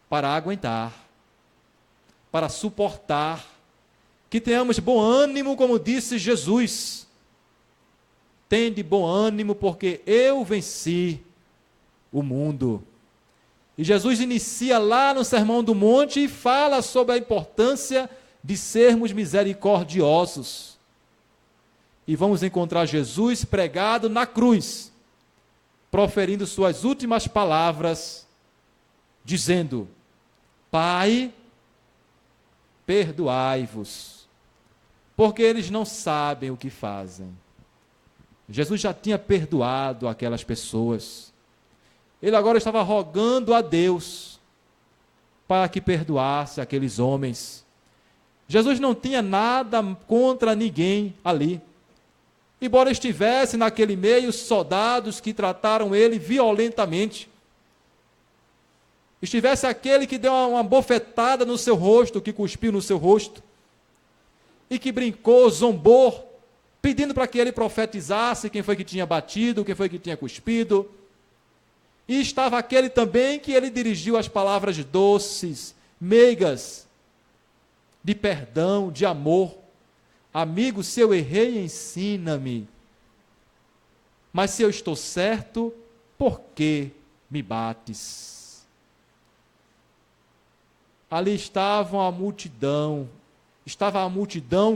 para aguentar, para suportar, que tenhamos bom ânimo, como disse Jesus. Tende bom ânimo, porque eu venci o mundo. E Jesus inicia lá no Sermão do Monte e fala sobre a importância de sermos misericordiosos. E vamos encontrar Jesus pregado na cruz, proferindo suas últimas palavras, dizendo: Pai, perdoai-vos, porque eles não sabem o que fazem. Jesus já tinha perdoado aquelas pessoas. Ele agora estava rogando a Deus para que perdoasse aqueles homens. Jesus não tinha nada contra ninguém ali. Embora estivesse naquele meio soldados que trataram ele violentamente, estivesse aquele que deu uma bofetada no seu rosto, que cuspiu no seu rosto, e que brincou, zombou, pedindo para que ele profetizasse quem foi que tinha batido, quem foi que tinha cuspido. E estava aquele também que ele dirigiu as palavras doces, meigas, de perdão, de amor. Amigo, se eu errei, ensina-me. Mas se eu estou certo, por que me bates? Ali estava a multidão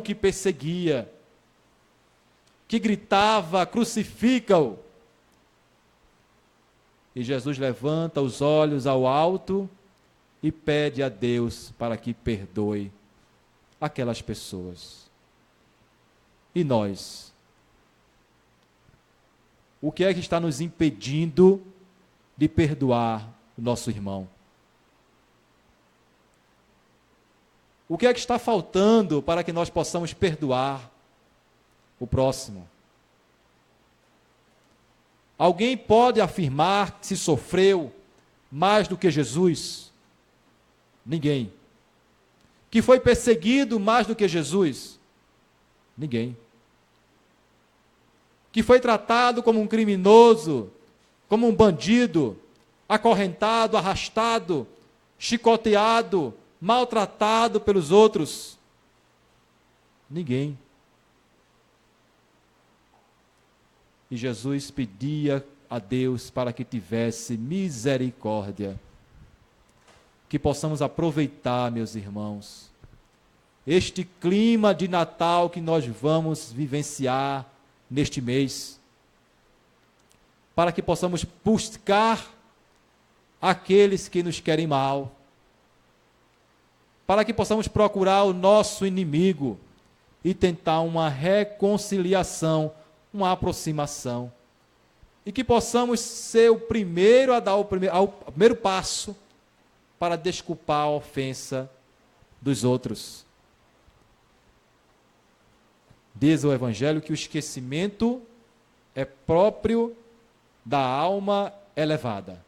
que perseguia, que gritava, crucifica-o. E Jesus levanta os olhos ao alto e pede a Deus para que perdoe aquelas pessoas. E nós? O que é que está nos impedindo de perdoar o nosso irmão? O que é que está faltando para que nós possamos perdoar o próximo? Alguém pode afirmar que se sofreu mais do que Jesus? Ninguém. Que foi perseguido mais do que Jesus? Ninguém. Que foi tratado como um criminoso, como um bandido, acorrentado, arrastado, chicoteado, maltratado pelos outros? Ninguém. E Jesus pedia a Deus para que tivesse misericórdia. Que possamos aproveitar, meus irmãos, este clima de Natal que nós vamos vivenciar neste mês, para que possamos buscar aqueles que nos querem mal, para que possamos procurar o nosso inimigo e tentar uma reconciliação, uma aproximação, e que possamos ser o primeiro a dar o primeiro passo para desculpar a ofensa dos outros. Diz o Evangelho que o esquecimento é próprio da alma elevada.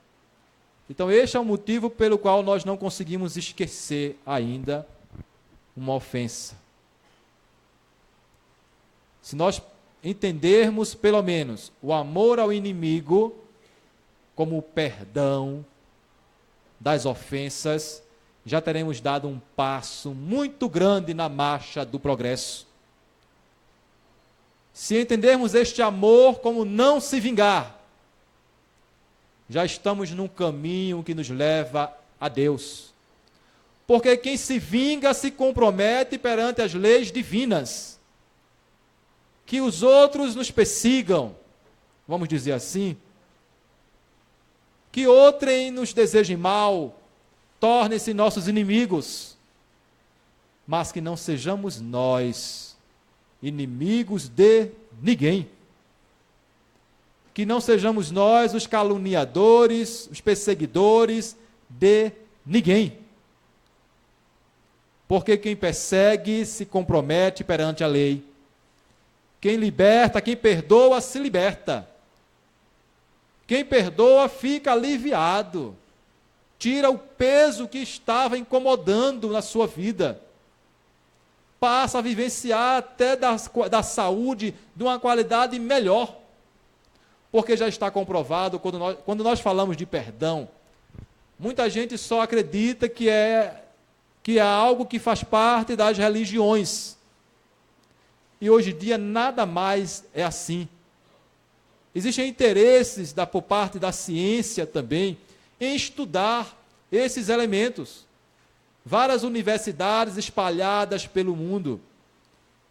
Então, este é o motivo pelo qual nós não conseguimos esquecer ainda uma ofensa. Se nós entendermos, pelo menos, o amor ao inimigo como o perdão das ofensas, já teremos dado um passo muito grande na marcha do progresso. Se entendermos este amor como não se vingar, já estamos num caminho que nos leva a Deus. Porque quem se vinga se compromete perante as leis divinas. Que os outros nos persigam, vamos dizer assim, que outrem nos desejem mal, tornem-se nossos inimigos, mas que não sejamos nós inimigos de ninguém. Que não sejamos nós os caluniadores, os perseguidores de ninguém. Porque quem persegue se compromete perante a lei. Quem liberta, quem perdoa, se liberta. Quem perdoa fica aliviado. Tira o peso que estava incomodando na sua vida. Passa a vivenciar até da saúde de uma qualidade melhor. Porque já está comprovado, quando nós falamos de perdão, muita gente só acredita que é algo que faz parte das religiões. E hoje em dia nada mais é assim. Existem interesses por parte da ciência também em estudar esses elementos. Várias universidades espalhadas pelo mundo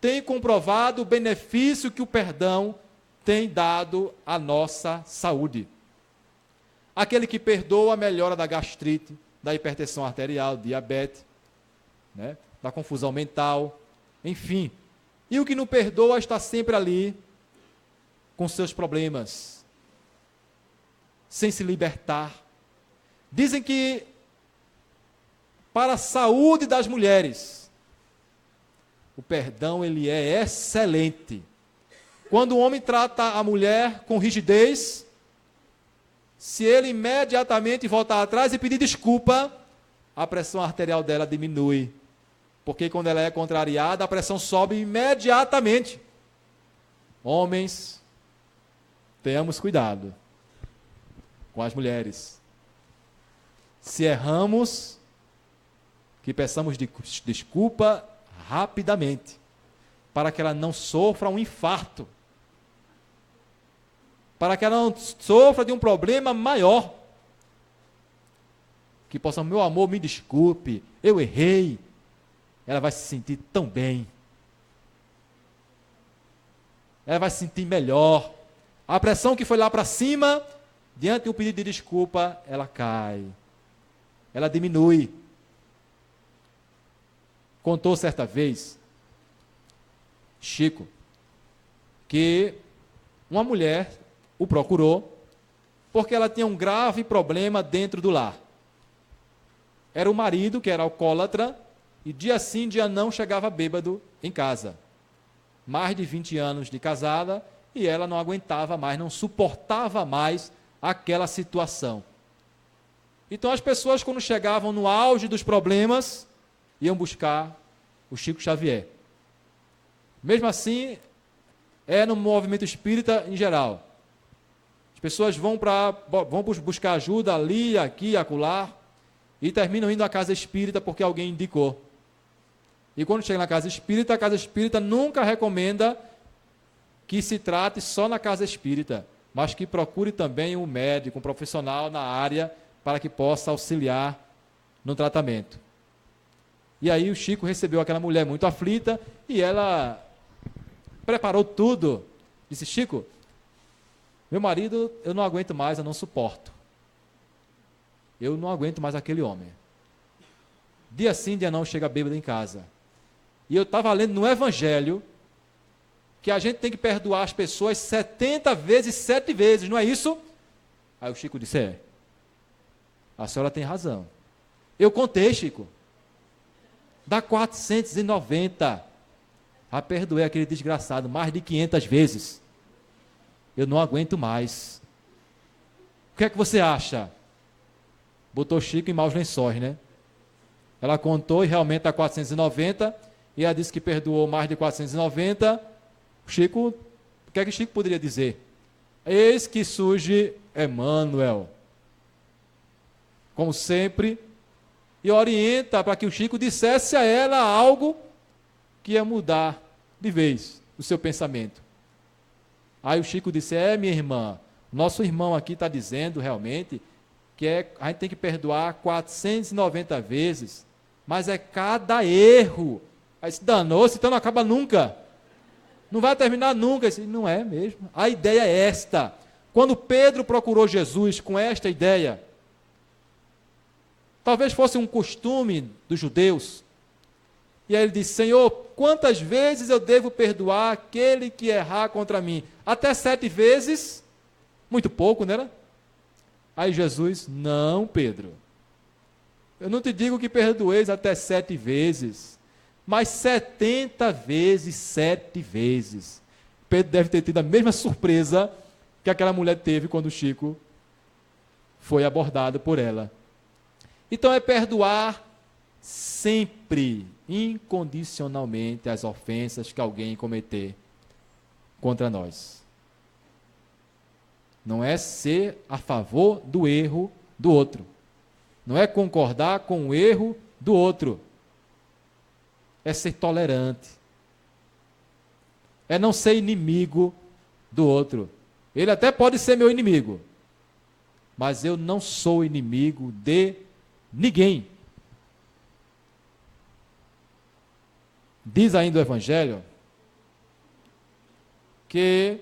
têm comprovado o benefício que o perdão tem dado à nossa saúde. Aquele que perdoa melhora da gastrite, da hipertensão arterial, diabetes, da confusão mental, enfim. E o que não perdoa está sempre ali com seus problemas, sem se libertar. Dizem que para a saúde das mulheres, o perdão ele é excelente. Quando o homem trata a mulher com rigidez, se ele imediatamente voltar atrás e pedir desculpa, a pressão arterial dela diminui. Porque quando ela é contrariada, a pressão sobe imediatamente. Homens, tenhamos cuidado com as mulheres. Se erramos, que peçamos desculpa rapidamente, para que ela não sofra um infarto, para que ela não sofra de um problema maior. Que possa, meu amor, me desculpe, eu errei. Ela vai se sentir tão bem. Ela vai se sentir melhor. A pressão que foi lá para cima, diante de um pedido de desculpa, ela cai. Ela diminui. Contou certa vez, Chico, que uma mulher o procurou porque ela tinha um grave problema dentro do lar. Era o marido, que era alcoólatra, e dia sim, dia não, chegava bêbado em casa. Mais de 20 anos de casada, e ela não aguentava mais, não suportava mais aquela situação. Então as pessoas, quando chegavam no auge dos problemas, iam buscar o Chico Xavier. Mesmo assim, é no movimento espírita em geral. As pessoas vão buscar ajuda ali, aqui, acolá, e terminam indo à casa espírita porque alguém indicou. E quando chega na casa espírita, a casa espírita nunca recomenda que se trate só na casa espírita, mas que procure também um médico, um profissional na área, para que possa auxiliar no tratamento. E aí o Chico recebeu aquela mulher muito aflita, e ela preparou tudo. Disse: Chico, meu marido, eu não aguento mais, eu não suporto. Eu não aguento mais aquele homem. Dia sim, dia não, chega bêbado em casa. E eu estava lendo no Evangelho que a gente tem que perdoar as pessoas 70 vezes, 7 vezes, não é isso? Aí o Chico disse: a senhora tem razão. Eu contei, Chico. Dá 490. Já perdoei aquele desgraçado mais de 500 vezes. Eu não aguento mais. O que é que você acha? Botou Chico em maus lençóis, né? Ela contou e realmente dá 490. E ela disse que perdoou mais de 490. Chico, o que é que Chico poderia dizer? Eis que surge Emmanuel, como sempre, e orienta para que o Chico dissesse a ela algo que ia mudar de vez o seu pensamento. Aí o Chico disse: minha irmã, nosso irmão aqui está dizendo realmente que a gente tem que perdoar 490 vezes, mas é cada erro. Aí se danou-se, então não acaba nunca. Não vai terminar nunca. Disse: não é mesmo. A ideia é esta. Quando Pedro procurou Jesus com esta ideia, talvez fosse um costume dos judeus, e aí ele disse: Senhor, quantas vezes eu devo perdoar aquele que errar contra mim? Até 7 vezes? Muito pouco, não era? Aí Jesus: não, Pedro, eu não te digo que perdoeis até 7 vezes, mas 70 vezes 7 vezes. Pedro deve ter tido a mesma surpresa que aquela mulher teve quando o Chico foi abordado por ela. Então é perdoar sempre, incondicionalmente, as ofensas que alguém cometer contra nós. Não é ser a favor do erro do outro. Não é concordar com o erro do outro. É ser tolerante. É não ser inimigo do outro. Ele até pode ser meu inimigo, mas eu não sou inimigo de ninguém. Diz ainda o Evangelho que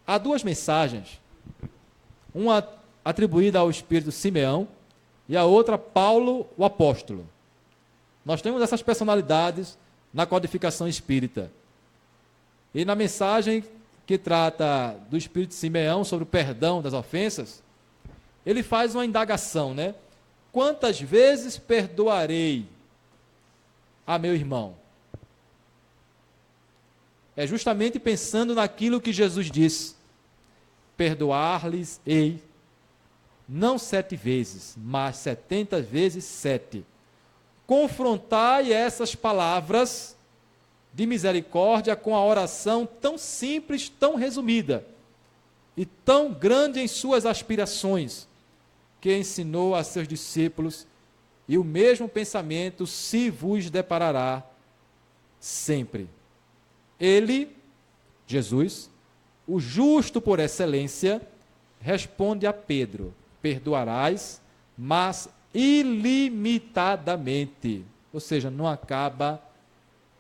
há 2 mensagens, uma atribuída ao espírito Simeão e a outra a Paulo, o apóstolo. Nós temos essas personalidades na codificação espírita. E na mensagem que trata do espírito Simeão sobre o perdão das ofensas, ele faz uma indagação, né? Quantas vezes perdoarei a meu irmão? É justamente pensando naquilo que Jesus disse: perdoar-lhes-ei, não 7 vezes, mas 70 vezes 7. Confrontai essas palavras de misericórdia com a oração tão simples, tão resumida e tão grande em suas aspirações, que ensinou a seus discípulos, e o mesmo pensamento se vos deparará sempre. Ele, Jesus, o justo por excelência, responde a Pedro: perdoarás, mas ilimitadamente. Ou seja, não acaba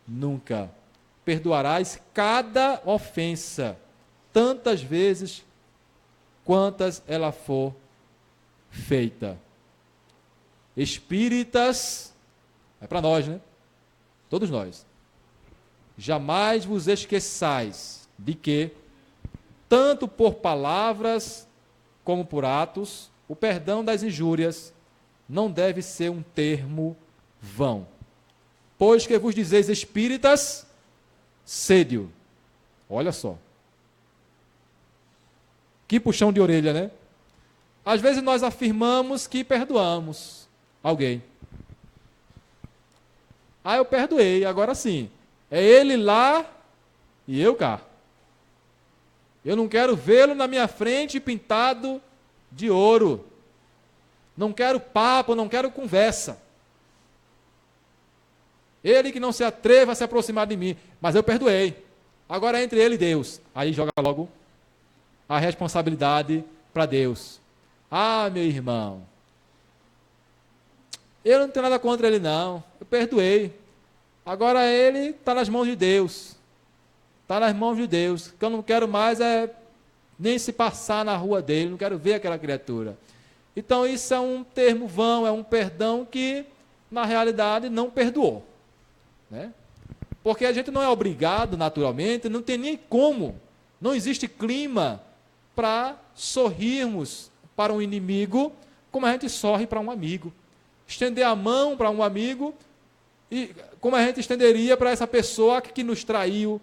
nunca. Perdoarás cada ofensa, tantas vezes quantas ela for feita. Espíritas, é para nós, né? Todos nós. Jamais vos esqueçais de que, tanto por palavras como por atos, o perdão das injúrias não deve ser um termo vão. Pois que vos dizeis espíritas, sede-o. Olha só. Que puxão de orelha, né? Às vezes nós afirmamos que perdoamos alguém. Ah, eu perdoei, agora sim. É ele lá e eu cá. Eu não quero vê-lo na minha frente pintado de ouro. Não quero papo, não quero conversa. Ele que não se atreva a se aproximar de mim, mas eu perdoei. Agora é entre ele e Deus. Aí joga logo a responsabilidade para Deus. Ah, meu irmão, eu não tenho nada contra ele não, eu perdoei. Agora ele está nas mãos de Deus. Está nas mãos de Deus. O que eu não quero mais é nem se passar na rua dele, não quero ver aquela criatura. Então isso é um termo vão, é um perdão que na realidade não perdoou. Né? Porque a gente não é obrigado naturalmente, não tem nem como, não existe clima para sorrirmos para um inimigo como a gente sorri para um amigo. Estender a mão para um amigo e como a gente estenderia para essa pessoa que nos traiu,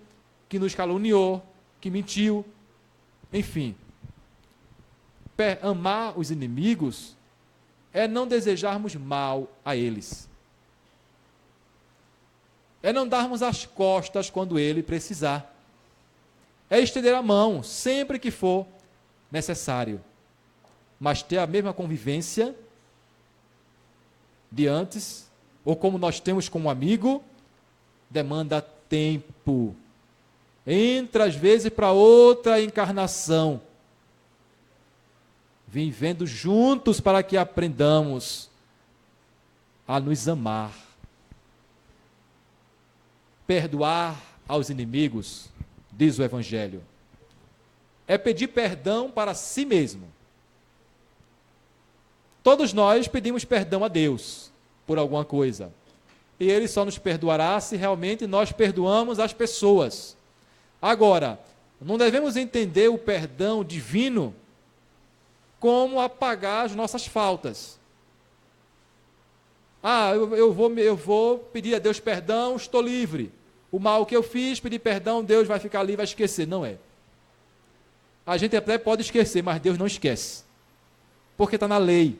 que nos caluniou, que mentiu. Enfim, amar os inimigos é não desejarmos mal a eles. É não darmos as costas quando ele precisar. É estender a mão sempre que for necessário. Mas ter a mesma convivência de antes, ou como nós temos com um amigo, demanda tempo. Entra às vezes para outra encarnação. Vivendo juntos para que aprendamos a nos amar. Perdoar aos inimigos, diz o Evangelho, é pedir perdão para si mesmo. Todos nós pedimos perdão a Deus por alguma coisa. E Ele só nos perdoará se realmente nós perdoamos as pessoas. Agora, não devemos entender o perdão divino como apagar as nossas faltas. Ah, eu vou pedir a Deus perdão, estou livre. O mal que eu fiz, pedir perdão, Deus vai ficar ali, vai esquecer. Não é. A gente até pode esquecer, mas Deus não esquece. Porque está na lei.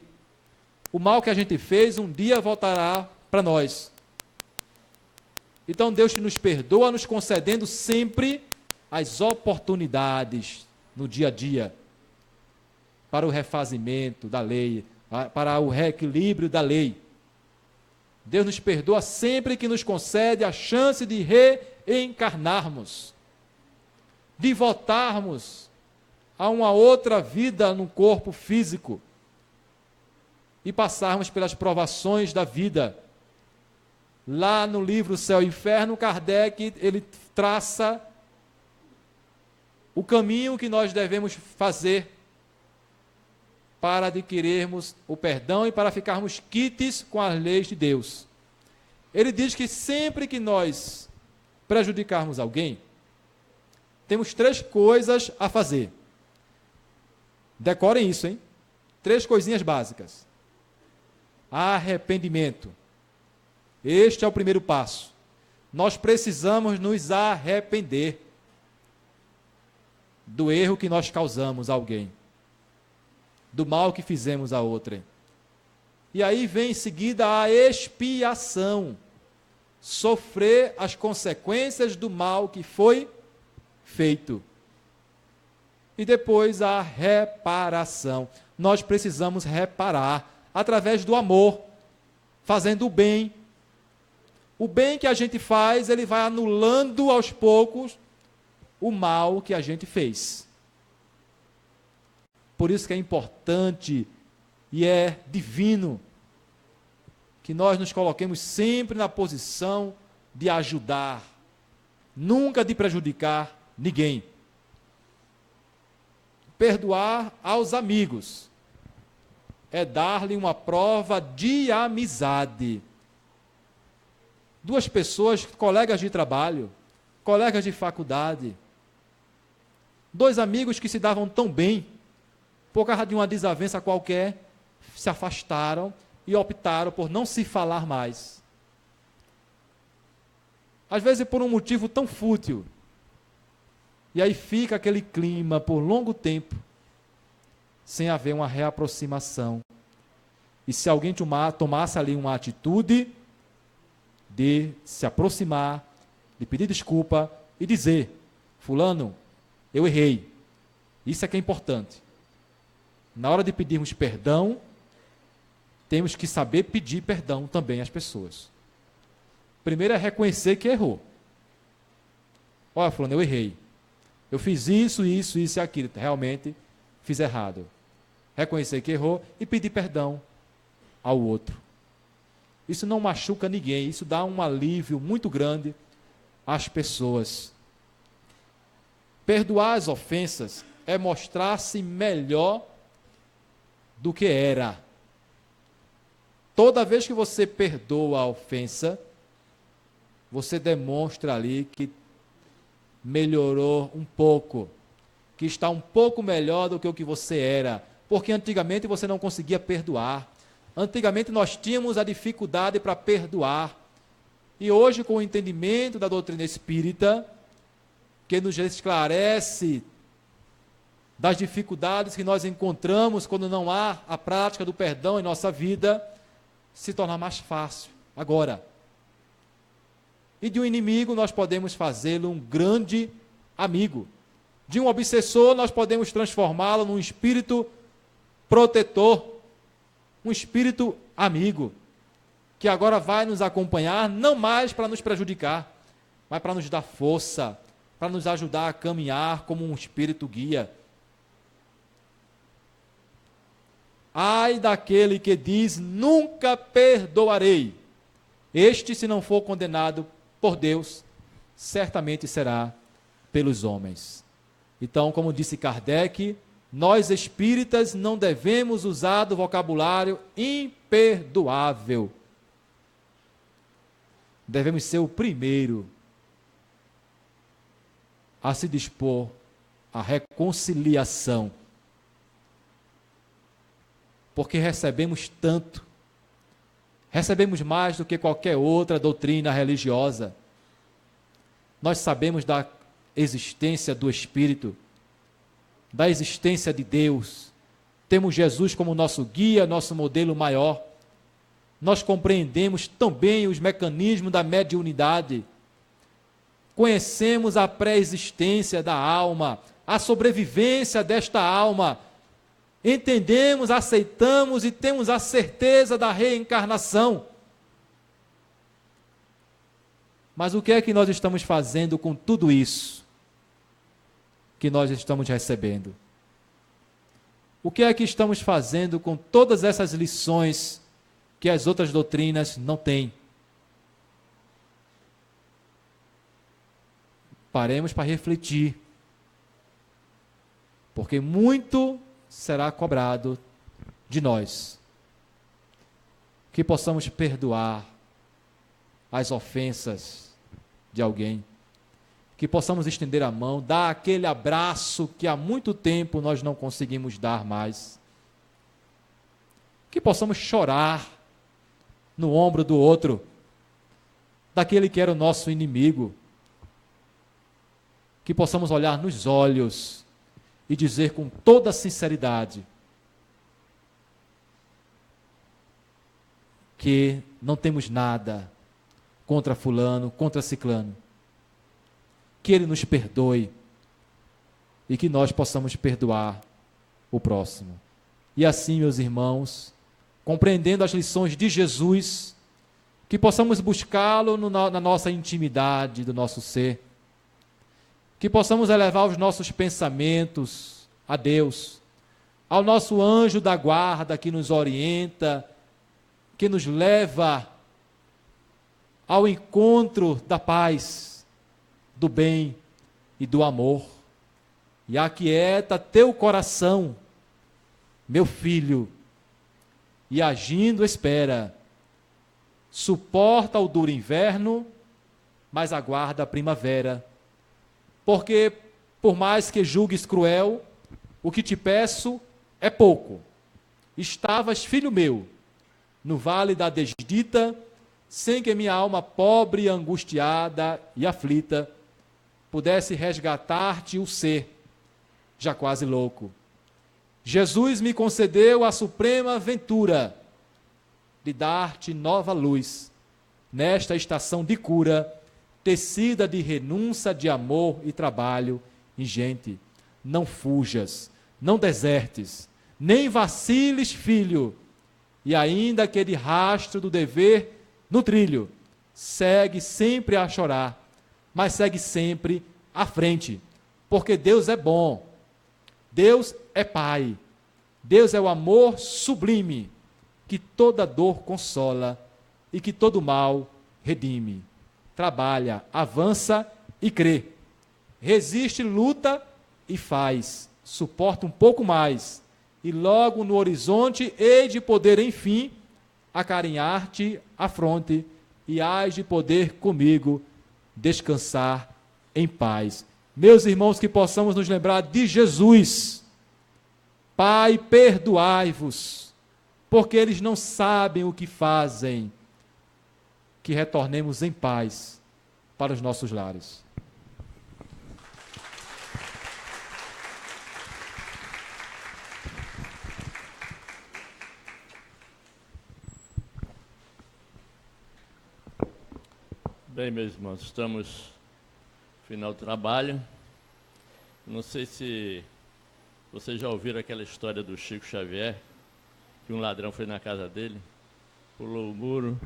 O mal que a gente fez, um dia voltará para nós. Então Deus nos perdoa, nos concedendo sempre as oportunidades no dia a dia para o refazimento da lei, para o reequilíbrio da lei. Deus nos perdoa sempre que nos concede a chance de reencarnarmos, de voltarmos a uma outra vida no corpo físico e passarmos pelas provações da vida. Lá no livro Céu e Inferno, Kardec, ele traça o caminho que nós devemos fazer para adquirirmos o perdão e para ficarmos quites com as leis de Deus. Ele diz que sempre que nós prejudicarmos alguém, temos 3 coisas a fazer. Decorem isso, hein? 3 coisinhas básicas. Arrependimento. Este é o primeiro passo. Nós precisamos nos arrepender do erro que nós causamos a alguém, do mal que fizemos a outrem. E aí vem em seguida a expiação. sofrer as consequências do mal que foi feito. E depois a reparação. Nós precisamos reparar através do amor, fazendo o bem. O bem que a gente faz, ele vai anulando aos poucos o mal que a gente fez. Por isso que é importante e é divino que nós nos coloquemos sempre na posição de ajudar, nunca de prejudicar ninguém. Perdoar aos amigos é dar-lhe uma prova de amizade. Duas pessoas, colegas de trabalho, colegas de faculdade, dois amigos que se davam tão bem, por causa de uma desavença qualquer, se afastaram e optaram por não se falar mais. Às vezes por um motivo tão fútil. E aí fica aquele clima por longo tempo, sem haver uma reaproximação. E se alguém tomasse ali uma atitude de se aproximar, de pedir desculpa e dizer: fulano, eu errei. Isso é que é importante. Na hora de pedirmos perdão, temos que saber pedir perdão também às pessoas. Primeiro é reconhecer que errou. Olha, fulano, eu errei. Eu fiz isso e aquilo. Realmente fiz errado. Reconhecer que errou e pedir perdão ao outro. Isso não machuca ninguém. Isso dá um alívio muito grande às pessoas. Perdoar as ofensas é mostrar-se melhor do que era. Toda vez que você perdoa a ofensa, você demonstra ali que melhorou um pouco, que está um pouco melhor do que o que você era, porque antigamente você não conseguia perdoar. Antigamente nós tínhamos a dificuldade para perdoar. E hoje, com o entendimento da doutrina espírita, que nos esclarece das dificuldades que nós encontramos quando não há a prática do perdão em nossa vida, se torna mais fácil. Agora, e de um inimigo nós podemos fazê-lo um grande amigo. De um obsessor nós podemos transformá-lo num espírito protetor, um espírito amigo, que agora vai nos acompanhar, não mais para nos prejudicar, mas para nos dar força, para nos ajudar a caminhar como um espírito guia. Ai daquele que diz: nunca perdoarei. Este, se não for condenado por Deus, certamente será pelos homens. Então, como disse Kardec, nós espíritas não devemos usar do vocabulário imperdoável. Devemos ser o primeiro a se dispor à reconciliação. Porque recebemos tanto, recebemos mais do que qualquer outra doutrina religiosa. Nós sabemos da existência do Espírito, da existência de Deus. Temos Jesus como nosso guia, nosso modelo maior. Nós compreendemos também os mecanismos da mediunidade. Conhecemos a pré-existência da alma, a sobrevivência desta alma. Entendemos, aceitamos e temos a certeza da reencarnação. Mas o que é que nós estamos fazendo com tudo isso que nós estamos recebendo? O que é que estamos fazendo com todas essas lições que as outras doutrinas não têm? Paremos para refletir, porque muito será cobrado de nós. Que possamos perdoar as ofensas de alguém, que possamos estender a mão, dar aquele abraço que há muito tempo nós não conseguimos dar mais, que possamos chorar no ombro do outro, daquele que era o nosso inimigo, que possamos olhar nos olhos e dizer com toda sinceridade que não temos nada contra fulano, contra ciclano. Que Ele nos perdoe e que nós possamos perdoar o próximo. E assim, meus irmãos, compreendendo as lições de Jesus, que possamos buscá-lo na nossa intimidade do nosso ser, que possamos elevar os nossos pensamentos a Deus, ao nosso anjo da guarda que nos orienta, que nos leva ao encontro da paz, do bem e do amor. E aquieta teu coração, meu filho, e agindo espera. Suporta o duro inverno, mas aguarda a primavera. Porque, por mais que julgues cruel, o que te peço é pouco. Estavas, filho meu, no vale da desdita, sem que minha alma pobre, angustiada e aflita pudesse resgatar-te o ser, já quase louco. Jesus me concedeu a suprema ventura de dar-te nova luz, nesta estação de cura, tecida de renúncia, de amor e trabalho ingente. Não fujas, não desertes, nem vaciles, filho, e ainda aquele rastro do dever no trilho, segue sempre a chorar, mas segue sempre à frente, porque Deus é bom, Deus é Pai, Deus é o amor sublime, que toda dor consola e que todo mal redime. Trabalha, avança e crê. Resiste, luta e faz. Suporta um pouco mais. E logo no horizonte hei de poder, enfim, acarinhar-te a fronte e hás de poder comigo descansar em paz. Meus irmãos, que possamos nos lembrar de Jesus. Pai, perdoai-vos, porque eles não sabem o que fazem. Que retornemos em paz para os nossos lares. Bem, meus irmãos, estamos no final do trabalho. Não sei se vocês já ouviram aquela história do Chico Xavier, que um ladrão foi na casa dele, pulou o muro,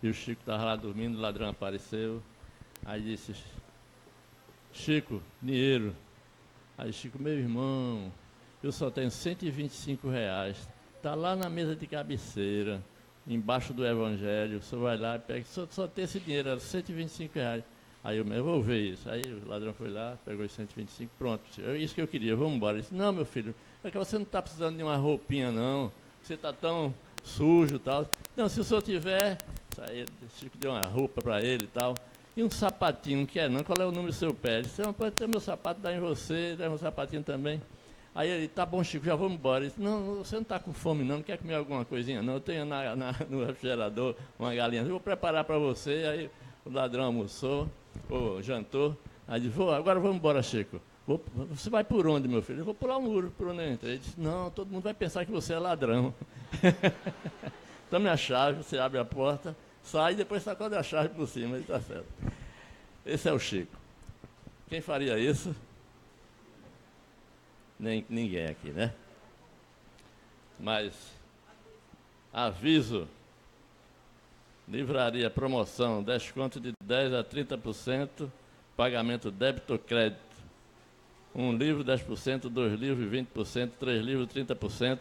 e o Chico estava lá dormindo, o ladrão apareceu. Aí disse: Chico, dinheiro. Aí Chico: meu irmão, eu só tenho R$125. Está lá na mesa de cabeceira, embaixo do Evangelho. O senhor vai lá e pega. Só tem esse dinheiro, era R$125. Aí eu vou ver isso. Aí o ladrão foi lá, pegou os 125, pronto. É isso que eu queria, vamos embora. Ele disse: não, meu filho, é que você não está precisando de uma roupinha, não. Você está tão sujo e tal. Não, se o senhor tiver... Aí o Chico deu uma roupa para ele e tal. E um sapatinho, não quer não? Qual é o número do seu pé? Ele disse: não, pode ter meu sapato, dá em você, dá meu sapatinho também. Aí ele: tá bom, Chico, já vamos embora. Ele disse: não, você não está com fome não quer comer alguma coisinha? Não, eu tenho no refrigerador uma galinha. Eu vou preparar para você. Aí o ladrão almoçou, ou jantou. Aí disse: agora vamos embora, Chico. Você vai por onde, meu filho? Eu vou pular o muro, por onde eu entrei. Ele disse: não, todo mundo vai pensar que você é ladrão. Tome a chave, você abre a porta, sai e depois sacode a chave por cima. Ele está certo. Esse é o Chico. Quem faria isso? Ninguém aqui, né? Mas, aviso, livraria, promoção, desconto de 10% a 30%, pagamento débito ou crédito. 1 livro, 10%, 2 livros, 20%, 3 livros, 30%.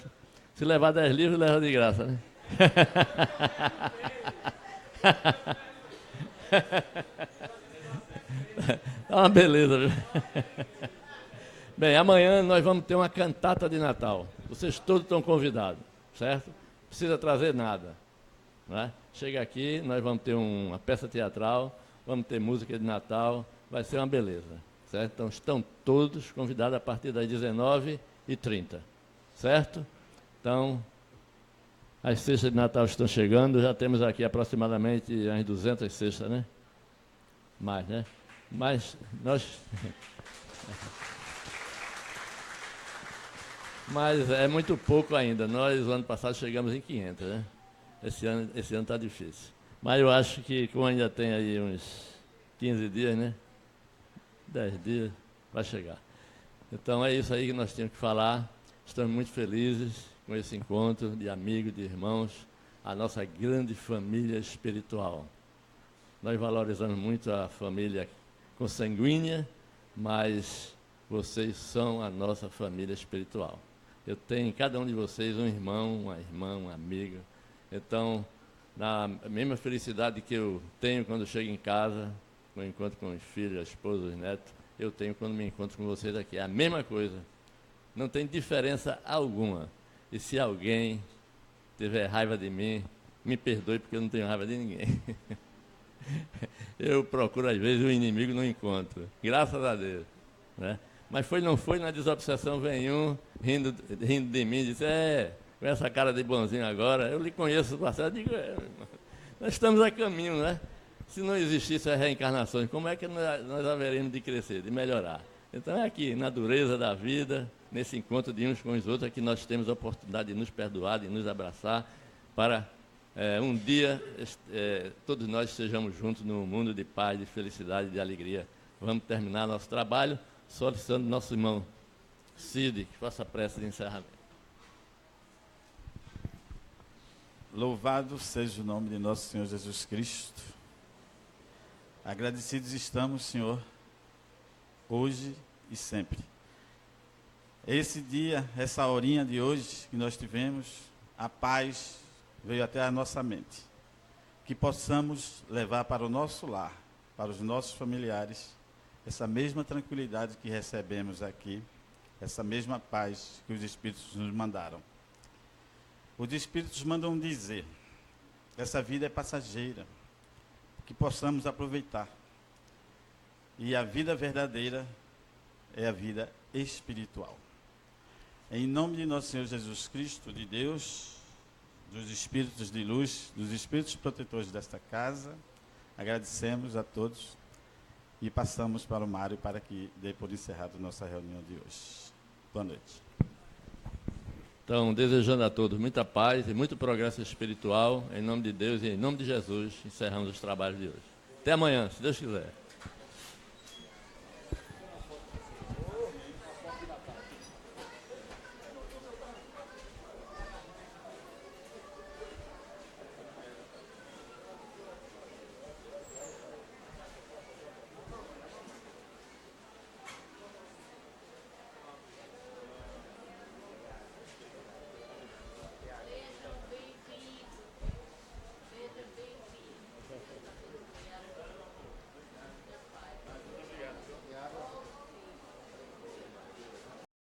Se levar 10 livros, leva de graça, né? É uma beleza, viu? Bem, amanhã nós vamos ter uma cantata de Natal. Vocês todos estão convidados, certo? Não precisa trazer nada, não é? Chega aqui, nós vamos ter uma peça teatral, vamos ter música de Natal, vai ser uma beleza, certo? Então estão todos convidados a partir das 19h30, certo? Então, as cestas de Natal estão chegando, já temos aqui aproximadamente umas 200 cestas, né? Mais, né? Mas nós... Mas é muito pouco ainda. Nós, no ano passado, chegamos em 500, né? Esse ano está difícil. Mas eu acho que, como ainda tem aí uns 15 dias, né? 10 dias, vai chegar. Então é isso aí que nós tínhamos que falar. Estamos muito felizes com esse encontro de amigos, de irmãos, a nossa grande família espiritual. Nós valorizamos muito a família consanguínea, mas vocês são a nossa família espiritual. Eu tenho em cada um de vocês um irmão, uma irmã, um amigo. Então, na mesma felicidade que eu tenho quando chego em casa, quando encontro com os filhos, a esposa, os netos, eu tenho quando me encontro com vocês aqui. É a mesma coisa. Não tem diferença alguma. E se alguém tiver raiva de mim, me perdoe, porque eu não tenho raiva de ninguém. Eu procuro, às vezes, o inimigo não encontro. Graças a Deus. Né? Mas não foi, na desobsessão vem um rindo de mim, disse, com essa cara de bonzinho agora, eu lhe conheço do passado, digo, nós estamos a caminho, né? Se não existisse as reencarnações, como é que nós haveríamos de crescer, de melhorar? Então é aqui, na dureza da vida, nesse encontro de uns com os outros, é que nós temos a oportunidade de nos perdoar, de nos abraçar, para um dia todos nós estejamos juntos num mundo de paz, de felicidade, de alegria. Vamos terminar nosso trabalho solicitando nosso irmão Cid, que faça a prece de encerramento. Louvado seja o nome de nosso Senhor Jesus Cristo. Agradecidos estamos, Senhor, hoje e sempre. Esse dia, essa horinha de hoje que nós tivemos, a paz veio até a nossa mente. Que possamos levar para o nosso lar, para os nossos familiares, essa mesma tranquilidade que recebemos aqui, essa mesma paz que os Espíritos nos mandaram. Os Espíritos mandam dizer, essa vida é passageira, que possamos aproveitar. E a vida verdadeira é a vida espiritual. Em nome de nosso Senhor Jesus Cristo, de Deus, dos Espíritos de luz, dos Espíritos protetores desta casa, agradecemos a todos e passamos para o Mário para que dê por encerrado nossa reunião de hoje. Boa noite. Então, desejando a todos muita paz e muito progresso espiritual, em nome de Deus e em nome de Jesus, encerramos os trabalhos de hoje. Até amanhã, se Deus quiser.